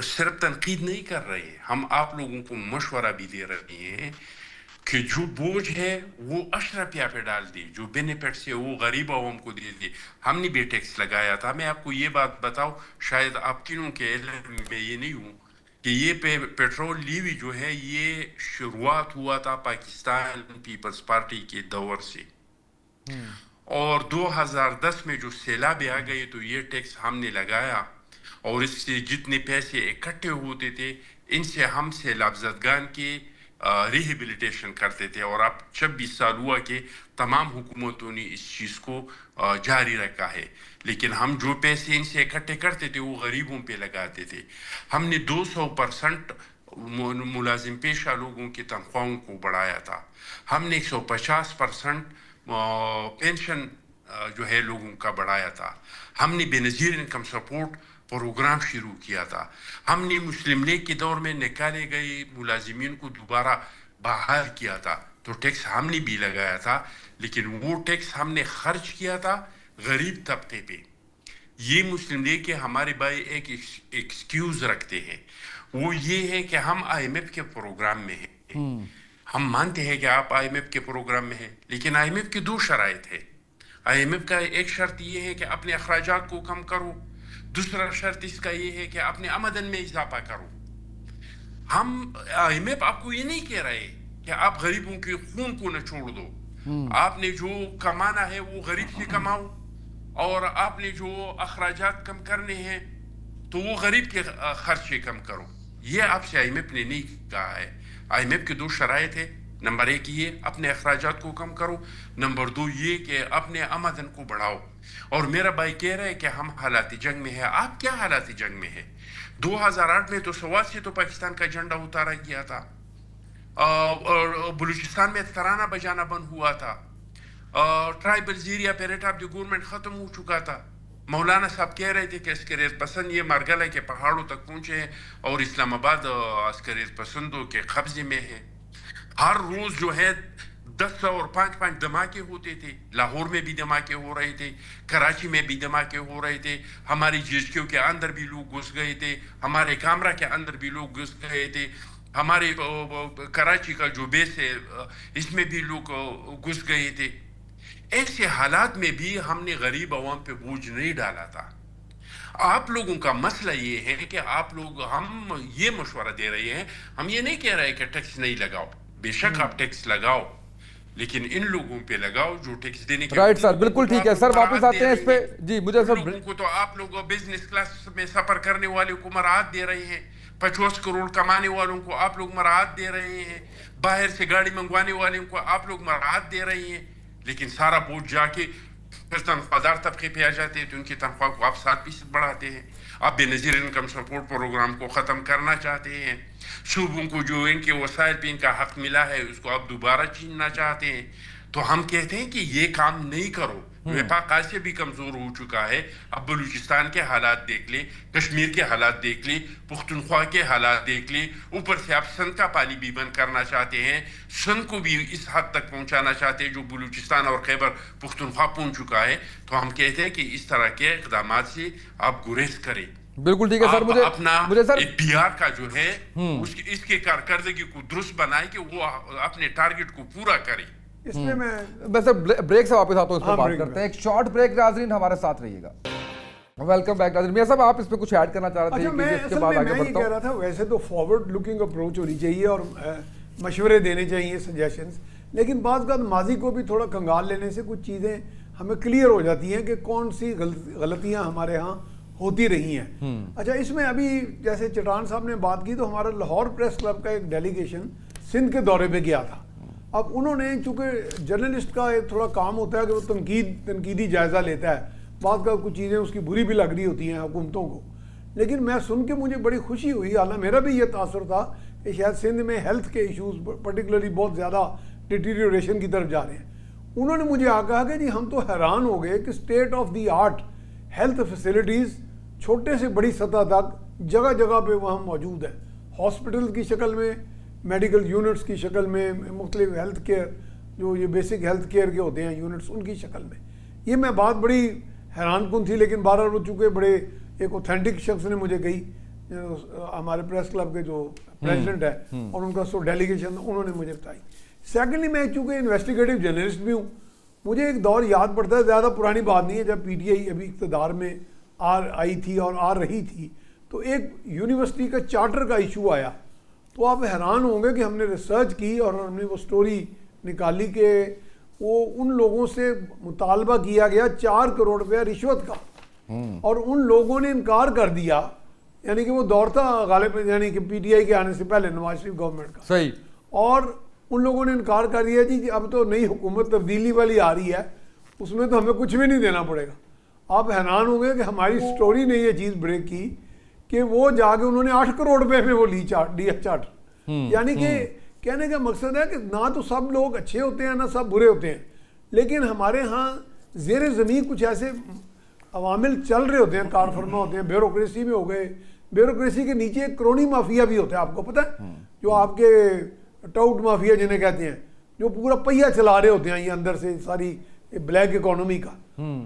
सिर्फ तनकीद नहीं कर रहे हैं, हम आप लोगों को मशवरा भी दे रहे हैं कि जो बोझ है वो अशरफिया पे डाल दी, जो बेनिफिट्स है वो गरीब आवाम को दे दी। हमने भी टैक्स लगाया था। मैं आपको ये बात बताऊं, शायद आप तीनों के इल्म में ये नहीं हूँ कि ये पेट्रोल लीवी जो है ये शुरुआत हुआ था पाकिस्तान पीपल्स पार्टी के दौर से, और 2010 में जो सैलाब आ गए तो ये टैक्स हमने लगाया, और इससे जितने पैसे इकट्ठे होते थे ان سے ہم سیلاب زدگان کی ریہیبلیٹیشن کرتے تھے، اور اب 26 سال ہوا کہ تمام حکومتوں نے اس چیز کو جاری رکھا ہے، لیکن ہم جو پیسے ان سے اکٹھے کرتے تھے وہ غریبوں پہ لگاتے تھے۔ ہم نے 200% ملازم پیشہ لوگوں کی تنخواہوں کو بڑھایا تھا، ہم نے 150% پینشن جو ہے لوگوں کا بڑھایا تھا، ہم نے بے نظیر انکم سپورٹ پروگرام شروع کیا تھا، ہم نے مسلم لیگ کے دور میں نکالے گئے ملازمین کو دوبارہ بحال کیا تھا، تو ٹیکس ہم نے بھی لگایا تھا، لیکن وہ ٹیکس ہم نے خرچ کیا تھا غریب طبقے پہ۔ یہ مسلم لیگ کے ہمارے بھائی ایک ایکسکیوز رکھتے ہیں، وہ یہ ہے کہ ہم IMF کے پروگرام میں ہیں، ہم مانتے ہیں کہ آپ IMF کے پروگرام میں ہیں، لیکن IMF کی 2 شرائط ہے۔ IMF کا ایک شرط یہ ہے کہ اپنے اخراجات کو کم کرو، دوسرا شرط اس کا یہ ہے کہ اپنے آمدن میں اضافہ کرو۔ ہم IMF آپ کو یہ نہیں کہہ رہے کہ آپ غریبوں کے خون کو نہ چھوڑ دو، آپ نے جو کمانا ہے وہ غریب سے کماؤ، اور آپ نے جو اخراجات کم کرنے ہیں تو وہ غریب کے خرچے کم کرو۔ یہ آپ سے IMF نے نہیں کہا ہے۔ IMF کے 2 شرائط ہے، نمبر 1 یہ اپنے اخراجات کو کم کرو، نمبر 2 یہ کہ اپنے آمدن کو بڑھاؤ۔ اور میرا بھائی کہہ رہا ہے کہ ہم حالات جنگ میں ہیں، آپ کیا حالات جنگ میں ہیں؟ 2008 میں تو سوات سے تو پاکستان کا جھنڈا اتارا گیا تھا، اور بلوچستان میں ترانہ بجانا بند ہوا تھا، ٹرائبل ایریا پہ ریٹ آف دی گورنمنٹ ختم ہو چکا تھا۔ مولانا صاحب کہہ رہے تھے کہ عسکریت پسند یہ مارگلہ کے پہاڑوں تک پہنچے ہیں اور اسلام آباد عسکریت پسندوں کے قبضے میں ہے۔ ہر روز جو ہے 10 اور 5 دھماکے ہوتے تھے، لاہور میں بھی دھماکے ہو رہے تھے، کراچی میں بھی دھماکے ہو رہے تھے، ہماری GSQ کے اندر بھی لوگ گھس گئے تھے، ہمارے کامرہ کے اندر بھی لوگ گھس گئے تھے، ہمارے کراچی کا جو بیس ہے اس میں بھی لوگ گھس گئے تھے۔ ایسے حالات میں بھی ہم نے غریب عوام پہ بوجھ نہیں ڈالا تھا۔ آپ لوگوں کا مسئلہ یہ ہے کہ آپ لوگ، ہم یہ مشورہ دے رہے ہیں، ہم یہ نہیں کہہ رہے کہ ٹیکس نہیں لگاؤ، بے شک آپ ٹیکس لگاؤ، لیکن ان لوگوں پہ لگاؤ جو ٹیکس دینے کے رائٹ سر، بالکل ٹھیک ہے سر، واپس آتے ہیں اس پہ۔ جی مجھے سر لوگوں کو تو آپ لوگ بزنس کلاس میں سفر کرنے والوں کو مراحت دے رہے ہیں، 50 کروڑ کمانے والوں کو آپ لوگ مراحت دے رہے ہیں، باہر سے گاڑی منگوانے والوں کو آپ لوگ مراحت دے رہے ہیں، لیکن سارا بوجھ جا کے پھر تنخواہ دار طبقے پہ آ جاتے ہیں تو ان کی تنخواہ کو آپ 7% بڑھاتے ہیں۔ آپ بے نظیر انکم سپورٹ پروگرام کو ختم کرنا چاہتے ہیں، صوبوں کو جو ان کے وسائل پہ ان کا حق ملا ہے اس کو آپ دوبارہ چھیننا چاہتے ہیں۔ تو ہم کہتے ہیں کہ یہ کام نہیں کرو۔ وفاق آج سے بھی کمزور ہو چکا ہے، اب بلوچستان کے حالات دیکھ لیں، کشمیر کے حالات دیکھ لیں، پختونخوا کے حالات دیکھ لیں، اوپر سے آپ سندھ کا پانی بھی بند کرنا چاہتے ہیں، سندھ کو بھی اس حد تک پہنچانا چاہتے ہیں جو بلوچستان اور خیبر پختونخوا پہنچ چکا ہے۔ تو ہم کہتے ہیں کہ اس طرح کے اقدامات سے آپ گریز کریں۔ بالکل ٹھیک ہے سر، مجھے سر PR کا جو ہے اس کے کارکردگی کو درست بنائے کہ وہ اپنے ٹارگٹ کو پورا کرے۔ اس میں سر بریک سے واپس آتا ہوں، اس پہ بات کرتے ہیں، ایک شارٹ بریک، ناظرین ہمارے ساتھ رہیے گا۔ ویلکم بیک ناظرین۔ میاں صاحب آپ اس پہ کچھ ایڈ کرنا چاہ رہے تھے؟ میں یہ کہہ رہا تھا ویسے تو فارورڈ لکنگ اپروچ ہونی چاہیے اور مشورے دینے چاہیے، سجیشنز، لیکن بعض اوقات ماضی کو بھی تھوڑا کنگال لینے سے کچھ چیزیں ہمیں کلیئر ہو جاتی ہیں کہ کون سی غلطیاں ہمارے ہاں ہوتی رہی ہیں۔ اچھا، اس میں ابھی جیسے چٹان صاحب نے بات کی تو ہمارا لاہور پریس کلب کا ایک ڈیلیگیشن سندھ کے دورے پہ گیا تھا۔ اب انہوں نے، چونکہ جرنلسٹ کا ایک تھوڑا کام ہوتا ہے کہ وہ تنقیدی جائزہ لیتا ہے، بعض کا کچھ چیزیں اس کی بری بھی لگ رہی ہوتی ہیں حکومتوں کو، لیکن میں سن کے مجھے بڑی خوشی ہوئی، حالانکہ میرا بھی یہ تاثر تھا کہ شاید سندھ میں ہیلتھ کے ایشوز پرٹیکولرلی بہت زیادہ ڈیٹیریوریشن کی طرف جا رہے ہیں۔ انہوں نے مجھے کہا کہ جی ہم تو حیران ہو گئے کہ state of the art health facilities چھوٹے سے بڑی سطح تک جگہ جگہ پہ وہاں موجود ہے، ہاسپٹل کی شکل میں، میڈیکل یونٹس کی شکل میں، مختلف ہیلتھ کیئر جو یہ بیسک ہیلتھ کیئر کے ہوتے ہیں یونٹس، ان کی شکل میں۔ یہ میں بات بڑی حیران کن تھی، لیکن بہرحال وہ چونکہ بڑے ایک اوتھینٹک شخص نے مجھے کہی، ہمارے پریس کلب کے جو پریزیڈنٹ ہے اور ان کا سو ڈیلیگیشن، انہوں نے مجھے بتائی۔ سیکنڈلی میں چونکہ انویسٹیگیٹو جرنلسٹ بھی ہوں، مجھے ایک دور یاد پڑتا ہے، زیادہ پرانی بات نہیں ہے، جب PTI ابھی اقتدار میں آئی تھی اور آ رہی تھی، تو ایک یونیورسٹی کا چارٹر کا ایشو آیا، تو آپ حیران ہوں گے کہ ہم نے ریسرچ کی اور ہم نے وہ سٹوری نکالی کہ وہ ان لوگوں سے مطالبہ کیا گیا 4 کروڑ روپیہ رشوت کا، اور ان لوگوں نے انکار کر دیا یعنی کہ وہ دور تھا غالب یعنی کہ پی ٹی آئی کے آنے سے پہلے نواز شریف گورنمنٹ کا. صحیح. اور ان لوگوں نے انکار کر دیا جی اب تو نئی حکومت تبدیلی والی آ رہی ہے, اس میں تو ہمیں کچھ بھی نہیں دینا پڑے گا. آپ حیران ہوں گے کہ ہماری سٹوری نے یہ چیز بریک کی کہ وہ جا کے انہوں نے 8 کروڑ روپے میں وہ لی چارٹر. یعنی کہ کہنے کا مقصد ہے کہ نہ تو سب لوگ اچھے ہوتے ہیں نہ سب برے ہوتے ہیں, لیکن ہمارے ہاں زیر زمین کچھ ایسے عوامل چل رہے ہوتے ہیں, کار فرما ہوتے ہیں, بیوروکریسی میں ہو گئے. بیوروکریسی کے نیچے ایک کرونی مافیا بھی ہوتا ہے, آپ کو پتہ ہے, جو آپ کے ٹاؤٹ مافیا جنہیں کہتے ہیں, جو پورا پہیہ چلا رہے ہوتے ہیں یہ اندر سے ساری بلیک اکانومی کا.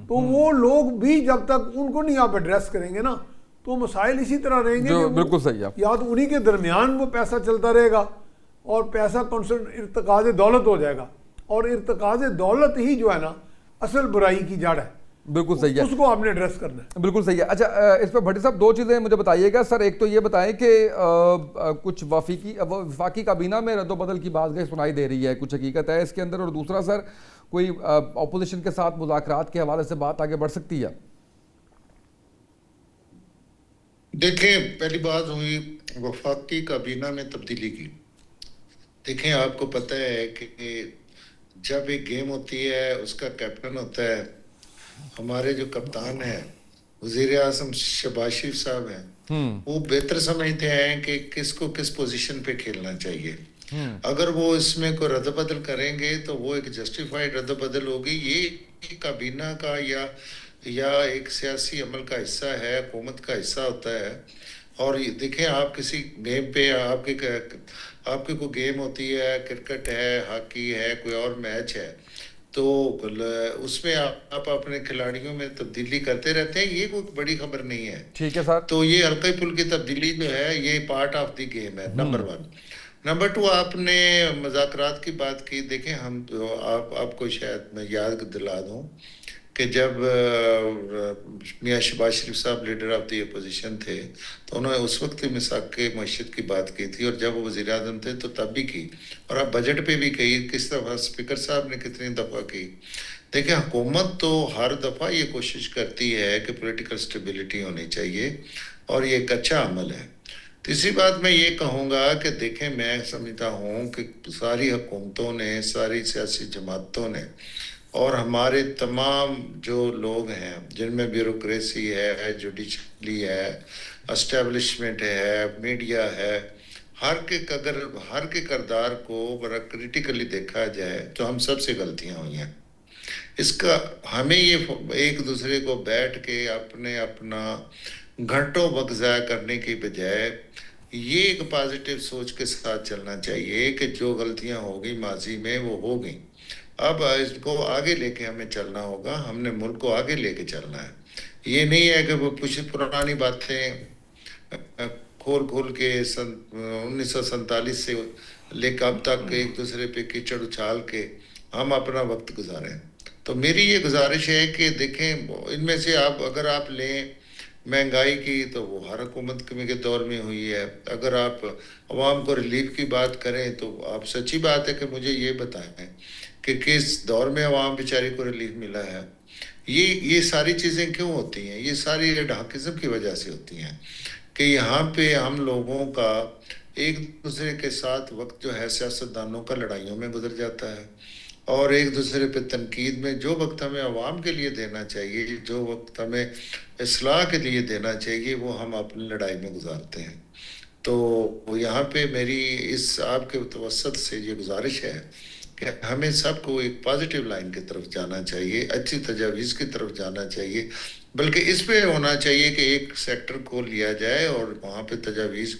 تو وہ لوگ بھی جب تک ان کو نہیں آپ ایڈریس کریں گے نا تو مسائل اسی طرح رہیں گے. بالکل صحیح. یا تو انہی کے درمیان وہ پیسہ چلتا رہے گا اور پیسہ ارتکاز دولت ہو جائے گا, اور ارتکاز دولت ہی جو ہے نا اصل برائی کی جڑ ہے. بالکل صحیح ہے, اس کو آپ نے ایڈریس کرنا ہے. بالکل صحیح ہے. اچھا اس پہ بھٹی صاحب 2 چیزیں مجھے بتائیے گا سر. ایک تو یہ بتائیں کہ کچھ وفاقی کابینہ میں رد و بدل کی بات سنائی دے رہی ہے, کچھ حقیقت ہے اس کے اندر؟ اور دوسرا سر, کوئی اپوزیشن کے ساتھ مذاکرات کے حوالے سے بات آگے بڑھ سکتی ہے؟ دیکھیں پہلی بات ہوئی وفاقی کابینہ میں تبدیلی کی. دیکھیں آپ کو پتہ ہے کہ جب ایک گیم ہوتی ہے اس کا کیپٹن ہوتا ہے, ہمارے جو کپتان ہیں وزیر اعظم شہباز شریف صاحب ہیں, وہ بہتر سمجھتے ہیں کہ کس کو کس پوزیشن پہ کھیلنا چاہیے. اگر وہ اس میں کوئی رد و بدل کریں گے تو وہ ایک جسٹیفائڈ رد و بدل ہوگی. یہ کابینہ کا یا ایک سیاسی عمل کا حصہ ہے, حکومت کا حصہ ہوتا ہے. اور دیکھیں آپ کسی گیم پہ آپ کی کوئی گیم ہوتی ہے, کرکٹ ہے, ہاکی ہے, کوئی اور میچ ہے, تو اس میں آپ اپنے کھلاڑیوں میں تبدیلی کرتے رہتے ہیں, یہ کوئی بڑی خبر نہیں ہے. ٹھیک ہے سر. تو یہ ہلکی پھلکی تبدیلی جو ہے یہ پارٹ آف دی گیم ہے, نمبر 1. نمبر 2, آپ نے مذاکرات کی بات کی. دیکھیں ہم آپ کو شاید میں یاد دلا دوں کہ جب میاں شہباز شریف صاحب لیڈر آف دی اپوزیشن تھے تو انہوں نے اس وقت مساق معیشت کی بات کی تھی, اور جب وہ وزیر اعظم تھے تو تب بھی کی, اور اب بجٹ پہ بھی کہی. کس دفعہ اسپیکر صاحب نے کتنی دفعہ کی. دیکھیں حکومت تو ہر دفعہ یہ کوشش کرتی ہے کہ پولیٹیکل سٹیبلٹی ہونی چاہیے, اور یہ ایک اچھا عمل ہے. تیسری بات میں یہ کہوں گا کہ دیکھیں میں سمجھتا ہوں کہ ساری حکومتوں نے, ساری سیاسی جماعتوں نے, اور ہمارے تمام جو لوگ ہیں جن میں بیوروکریسی ہے, جوڈیشلی ہے, اسٹیبلشمنٹ ہے, میڈیا ہے, ہر کے کردار کو بڑا کریٹیکلی دیکھا جائے تو ہم سب سے غلطیاں ہوئی ہیں. اس کا ہمیں یہ ایک دوسرے کو بیٹھ کے اپنا گھنٹوں وقت ضائع کرنے کی بجائے یہ ایک پازیٹیو سوچ کے ساتھ چلنا چاہیے کہ جو غلطیاں ہو گئی ماضی میں وہ ہو گئیں, اب اس کو آگے لے کے ہمیں چلنا ہوگا. ہم نے ملک کو آگے لے کے چلنا ہے. یہ نہیں ہے کہ وہ کچھ پرانی باتیں کھول کے 1947 سے لے کے اب تک ایک دوسرے پہ کیچڑ اچھال کے ہم اپنا وقت گزاریں. تو میری یہ گزارش ہے کہ دیکھیں ان میں سے اگر آپ لیں مہنگائی کی تو وہ ہر حکومت کے دور میں ہوئی ہے. اگر آپ عوام کو ریلیف کی بات کریں تو آپ سچی بات ہے کہ مجھے یہ بتائیں کہ کس دور میں عوام بیچاری کو ریلیف ملا ہے. یہ ساری چیزیں کیوں ہوتی ہیں؟ یہ ساری ڈھاکزم کی وجہ سے ہوتی ہیں کہ یہاں پہ ہم لوگوں کا ایک دوسرے کے ساتھ وقت جو ہے سیاستدانوں کا لڑائیوں میں گزر جاتا ہے, اور ایک دوسرے پہ تنقید میں. جو وقت ہمیں عوام کے لیے دینا چاہیے, جو وقت ہمیں اصلاح کے لیے دینا چاہیے, وہ ہم اپنی لڑائی میں گزارتے ہیں. تو یہاں پہ میری اس آپ کے توسط سے یہ گزارش ہے کہ ہمیں سب کو ایک پازیٹیو لائن کی طرف جانا چاہیے, اچھی تجاویز کی طرف جانا چاہیے. بلکہ اس پہ ہونا چاہیے کہ ایک سیکٹر کو لیا جائے اور وہاں پہ تجاویز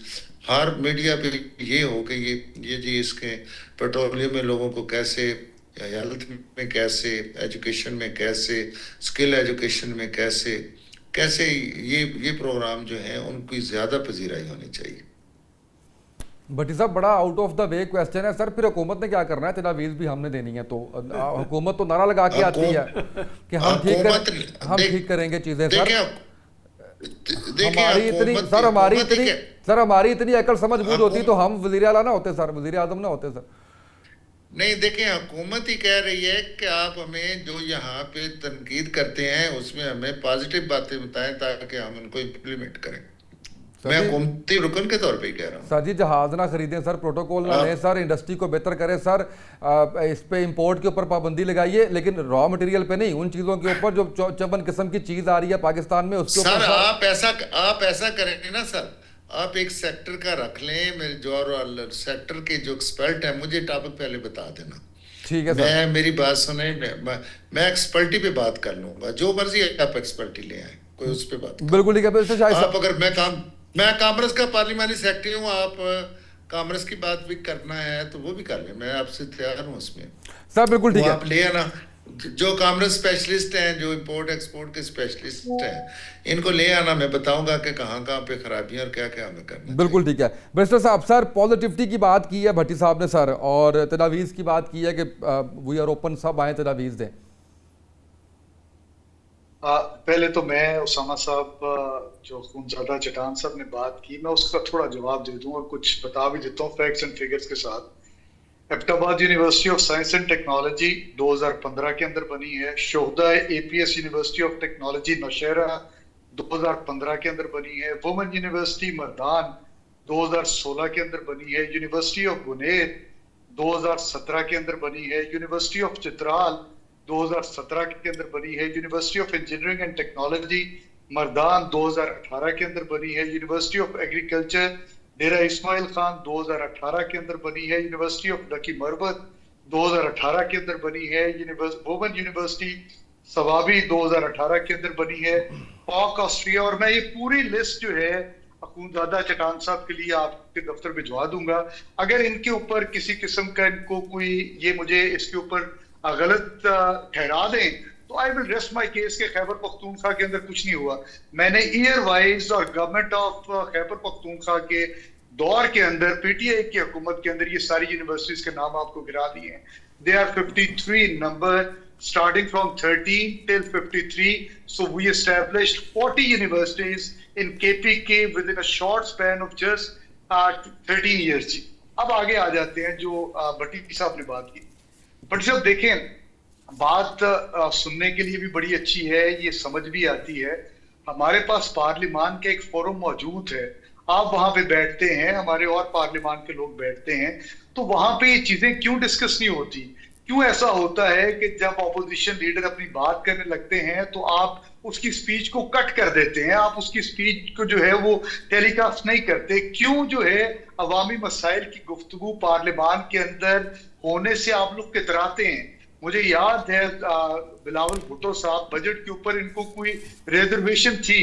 ہر میڈیا پہ یہ ہو کہ یہ جی اس کے پیٹرولیم میں لوگوں کو کیسے, ہیلتھ میں کیسے, ایجوکیشن میں کیسے, اسکل ایجوکیشن میں کیسے یہ پروگرام جو ہیں ان کی زیادہ پذیرائی ہونی چاہیے. بھٹی صاحب بڑا out of the way question ہے سر. پھر حکومت نے کیا کرنا ہے؟ تجاویز بھی ہم نے دینی ہے, تو حکومت تو نعرہ لگا کے آتی ہے کہ ہم ٹھیک کریں گے چیزیں. سر ہماری اتنی عقل سمجھ بوجھ ہوتی تو ہم وزیر اعلیٰ نہ ہوتے سر, وزیر اعظم نہ ہوتے سر. نہیں دیکھیں حکومت ہی کہہ رہی ہے کہ آپ ہمیں جو یہاں پہ تنقید کرتے ہیں اس میں ہمیں پازیٹیو باتیں بتائیں تاکہ ہم ان کو امپلیمنٹ کریں. मैं हुकूमती रुकन के तौर पे ही कह रहा हूँ। सर जी जहाज ना खरीदें सर, प्रोटोकॉल ना लें सर, इंडस्ट्री को बेहतर करें सर, इस पे इंपोर्ट के ऊपर पाबंदी लगाइए, लेकिन रॉ मटेरियल पे नहीं, उन चीज़ों के ऊपर जो 54 किस्म की चीज़ आ रही है पाकिस्तान में उसके ऊपर सर आप ऐसा करेंगे ना सर, आप एक सेक्टर का रख लें, मेरे जो सेक्टर के जो एक्सपर्ट है मुझे टॉपिक पहले बता देना। ठीक है सर, मेरी बात सुने, मैं एक्सपर्टी पे बात कर लूंगा, जो मर्जी आप एक्सपर्टी ले आए, कोई उस पे बात बिल्कुल ठीक है। आप अगर मैं कांग्रेस का पार्लिमानी सेक्रेटरी हूँ, आप कांग्रेस की बात भी करना है तो वो भी कर लें, मैं आपसे तैयार हूँ उसमें सर। बिल्कुल ठीक है, आप ले आना, जो कांग्रेस स्पेशलिस्ट हैं, जो इंपोर्ट एक्सपोर्ट के स्पेशलिस्ट हैं, इनको ले आना, मैं बताऊंगा कि कहाँ कहाँ पे खराबियां और क्या क्या हमें करना। बिल्कुल ठीक है बैरिस्टर साहब। सर पॉजिटिविटी की बात की है भट्टी साहब ने सर, और तजावीज़ की बात की है कि वी आर ओपन, सब आए तजावीज़ दें। पहले तो मैं उसामा साहब जो खूनज़ादा चटान साहब ने बात की, मैं उसका थोड़ा जवाब दे दूं और कुछ बता भी देता हूँ फैक्ट्स एंड फिगर्स के साथ। Abbottabad university of science and technology 2015 के अंदर बनी है। Shuhada APS university of technology Nowshera 2015 के अंदर बनी है। वुमेन यूनिवर्सिटी मर्दान 2016 के अंदर बनी है। यूनिवर्सिटी ऑफ बुनेर 2017 के अंदर बनी है। यूनिवर्सिटी ऑफ चित्राल 2017 के अंदर बनी है। University of engineering and technology Mardan 2018 के अंदर बनी है। यूनिवर्सिटी ऑफ एग्रीकल्चर डेरा इस्माइल खान 2018 के अंदर बनी है। यूनिवर्सिटी ऑफ लकी मरबत 2018 के अंदर बनी है। वुमेन यूनिवर्सिटी सवाबी 2018 के अंदर बनी है। पाक ऑस्ट्रिया, और मैं ये पूरी लिस्ट जो है खूनज़ादा चटान साहब के लिए आपके दफ्तर भिजवा दूंगा। अगर इनके ऊपर किसी किस्म का इनको कोई ये मुझे इसके ऊपर गलत ठहरा दें तो I will rest my case के खैबर पख्तूनख्वा के अंदर कुछ नहीं हुआ। मैंने ईयर वाइज और गवर्नमेंट ऑफ खैबर पख्तूनख्वा के दौर के अंदर पीटीआई की हुकूमत के अंदर ये सारी यूनिवर्सिटीज के नाम आपको गिरा दिए हैं। They are 53 number starting from 13 till 53. So we established 40 universities in KPK within a short span of just 13 years. अब आगे आ जाते हैं जो भट्टी साहब ने बात की। भट्टी साहब देखें, बात सुनने के लिए भी बड़ी अच्छी है, ये समझ भी आती है। हमारे पास पार्लिमान का एक फोरम मौजूद है, आप वहां पे बैठते हैं, हमारे और पार्लिमान के लोग बैठते हैं, तो वहां पे ये चीजें क्यों डिस्कस नहीं होती? क्यों ऐसा होता है कि जब अपोजिशन लीडर अपनी बात करने लगते हैं तो आप उसकी स्पीच को कट कर देते हैं, आप उसकी स्पीच को जो है वो टेलीकास्ट नहीं करते? क्यों जो है अवामी मसाइल की गुफ्तगू पार्लिमान के अंदर होने से आप लोग कतराते हैं? मुझे याद है बिलावल भुट्टो साहब बजट के ऊपर इनको कोई रिजर्वेशन थी,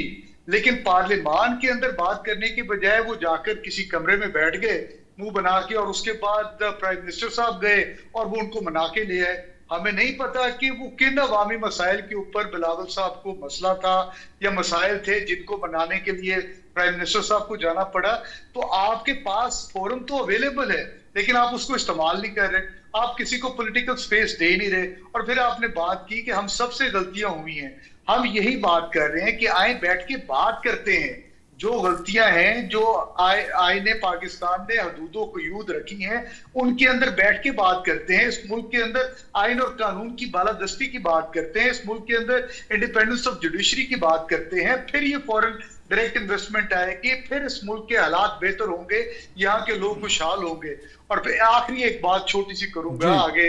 लेकिन पार्लिमान के अंदर बात करने के बजाय वो जाकर किसी कमरे में बैठ गए मुंह बना के, और उसके बाद प्राइम मिनिस्टर साहब गए और वो उनको मना के ले आए। हमें नहीं पता कि वो किन अवामी मसाइल के ऊपर बिलावल साहब को मसला था या मसाइल थे जिनको मनाने के लिए प्राइम मिनिस्टर साहब को जाना पड़ा। तो आपके पास फोरम तो अवेलेबल है, लेकिन आप उसको इस्तेमाल नहीं कर रहे, आप किसी को पॉलिटिकल स्पेस दे नहीं रहे। और फिर आपने बात की कि हम सबसे गलतियां हुई हैं। हम यही बात कर रहे हैं कि आए बैठ के बात करते हैं, जो गलतियां हैं, जो आईने पाकिस्तान ने हदूदों को यूद रखी हैं, उनके अंदर बैठ के बात करते हैं। इस मुल्क के अंदर आइन और कानून की बालादस्ती की बात करते हैं, इस मुल्क के अंदर इंडिपेंडेंस ऑफ जुडिशरी की बात करते हैं। फिर ये फॉरेन डायरेक्ट इन्वेस्टमेंट आएगी, फिर इस मुल्क के हालात बेहतर होंगे, यहाँ के लोग खुशहाल होंगे। और फिर आखिरी एक बात छोटी सी करूंगा, आगे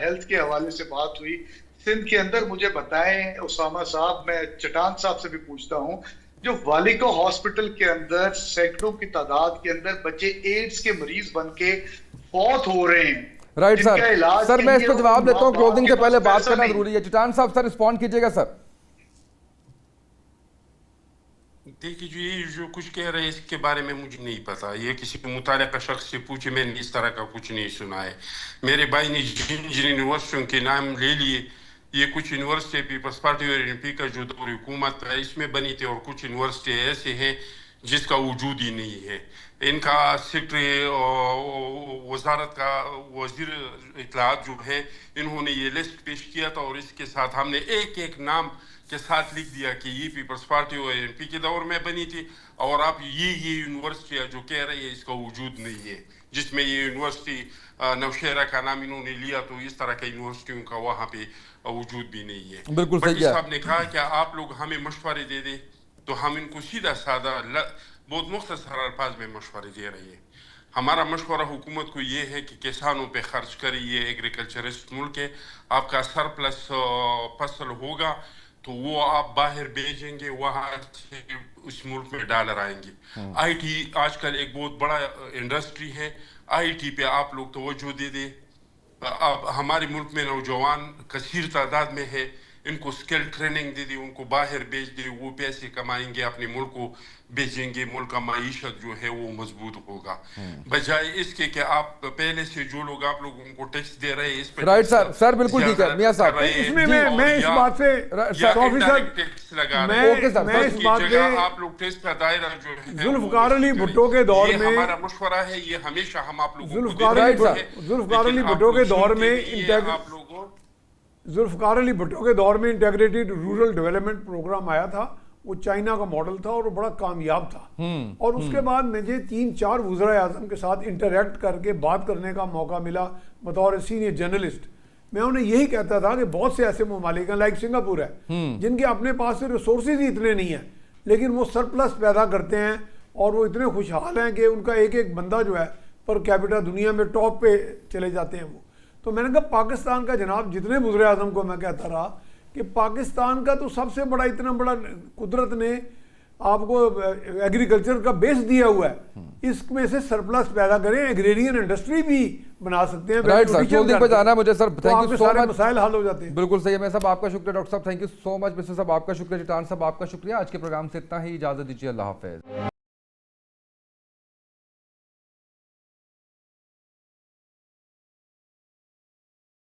हेल्थ के हवाले से बात हुई सिंध के अंदर। मुझे बताएं उसामा साहब, मैं चटान साहब से भी पूछता हूँ, जो वालिका हॉस्पिटल के अंदर सैकड़ों की तादाद के अंदर बच्चे एड्स के मरीज बन के फौत हो रहे हैं, राइट सर मैं इस पर जवाब देता हूँ, क्लोजिंग से पहले बात करना जरूरी है। चटान साहब सर रिस्पॉन्ड कीजिएगा सर। देखिए जी, ये जो कुछ कह रहे हैं इसके बारे में मुझे नहीं पता, ये किसी मुतालिका शख्स से पूछे, मैंने इस तरह का कुछ नहीं सुना है। मेरे भाई ने जिन जिन यूनिवर्सिटियों के नाम ले लिए, ये कुछ यूनिवर्सिटी पीपल्स पार्टी और एनपी का जो दौर हुकूमत है इसमें बनी थी, और कुछ यूनिवर्सिटी ऐसे हैं जिसका वजूद ही नहीं है। इनका सेक्रेटरी वजारत का वजीर इत्तलाआत जो है, इन्होंने ये लिस्ट पेश किया था और इसके साथ हमने एक एक नाम के साथ लिख दिया कि ये पीपल्स पार्टी और एनपी के दौर में बनी थी, और आप ये यूनिवर्सिटियाँ जो कह रही है इसका वजूद नहीं है। जिसमें ये यूनिवर्सिटी नौशहरा का नाम इन्होंने लिया, तो इस तरह के यूनिवर्सिटियों का वहाँ पे वजूद भी नहीं है। बिल्कुल सही है। साहब ने कहा कि आप लोग हमें मशवरे दे दें, तो हम इनको सीधा साधा बहुत मुख्तसर अल्फाज में मशवरे दे रही है। हमारा मशवरा हुकूमत को ये है कि किसानों पे खर्च करिए, एग्रीकल्चरिस्ट मुल्क है, आपका सरप्लस फसल होगा तो वो आप बाहर भेजेंगे, वहाँ से उस मुल्क में डॉलर आएंगे। आईटी आजकल एक बहुत बड़ा इंडस्ट्री है, आईटी पे आप लोग तवज्जो दे दें। अब हमारे मुल्क में नौजवान कसीर तादाद में है, इनको स्किल ट्रेनिंग दे दी, उनको बाहर भेज दे, वो पैसे कमाएंगे, अपने मुल्क को भेजेंगे, मुल्क का मईशत जो है वो मजबूत होगा। बजाय इसके कि आप पहले से जो लोग आप लोगों को टैक्स दे रहे हैं इस पर राइट सर बिल्कुल ठीक है मियां साहब। इसमें मैं इस बात से टैक्स लगा मैं इस बात पे आप लोग टैक्स का दायरा जो है जुल्फकार अली भुट्टो के दौर में, हमारा मशवरा है, ये हमेशा हम आप लोगों को जुल्फकार अली भुट्टो के दौर में आप लोगों जुल्फकार अली भुट्टो के दौर में इंटीग्रेटेड रूरल डेवलपमेंट प्रोग्राम आया था, वो चाइना का मॉडल था और वो बड़ा कामयाब था। और उसके बाद मुझे 3-4 वज़ीर आज़म के साथ इंटरेक्ट करके बात करने का मौका मिला बतौर सीनियर जर्नलिस्ट। मैं उन्हें यही कहता था कि बहुत से ऐसे ममालिक हैं लाइक सिंगापुर है जिनके अपने पास से रिसोर्सेज ही इतने नहीं हैं, लेकिन वो सरप्लस पैदा करते हैं और वो इतने खुशहाल हैं कि उनका एक एक बंदा जो है पर कैपिटा दुनिया में टॉप पे चले जाते हैं वो। तो मैंने कहा पाकिस्तान का जनाब, जितने वज़ीर आज़म को मैं कहता रहा कि पाकिस्तान का तो सबसे बड़ा, इतना बड़ा कुदरत ने आपको एग्रीकल्चर का बेस दिया हुआ है, इसमें से सरप्लस पैदा करें, एग्रेरियन इंडस्ट्री भी बना सकते हैं। राइट सर, क्लोजिंग पे जाना है मुझे sir, thank you so much. मसाइल हल हो जाते हैं। बिल्कुल सही है। मैं साहब आपका शुक्रिया, डॉक्टर साहब thank you so much, mister साहब आपका शुक्रिया, चिटान साहब आपका शुक्रिया। आज के प्रोग्राम से इतना ही, इजाजत दीजिए, अल्लाह हाफिज।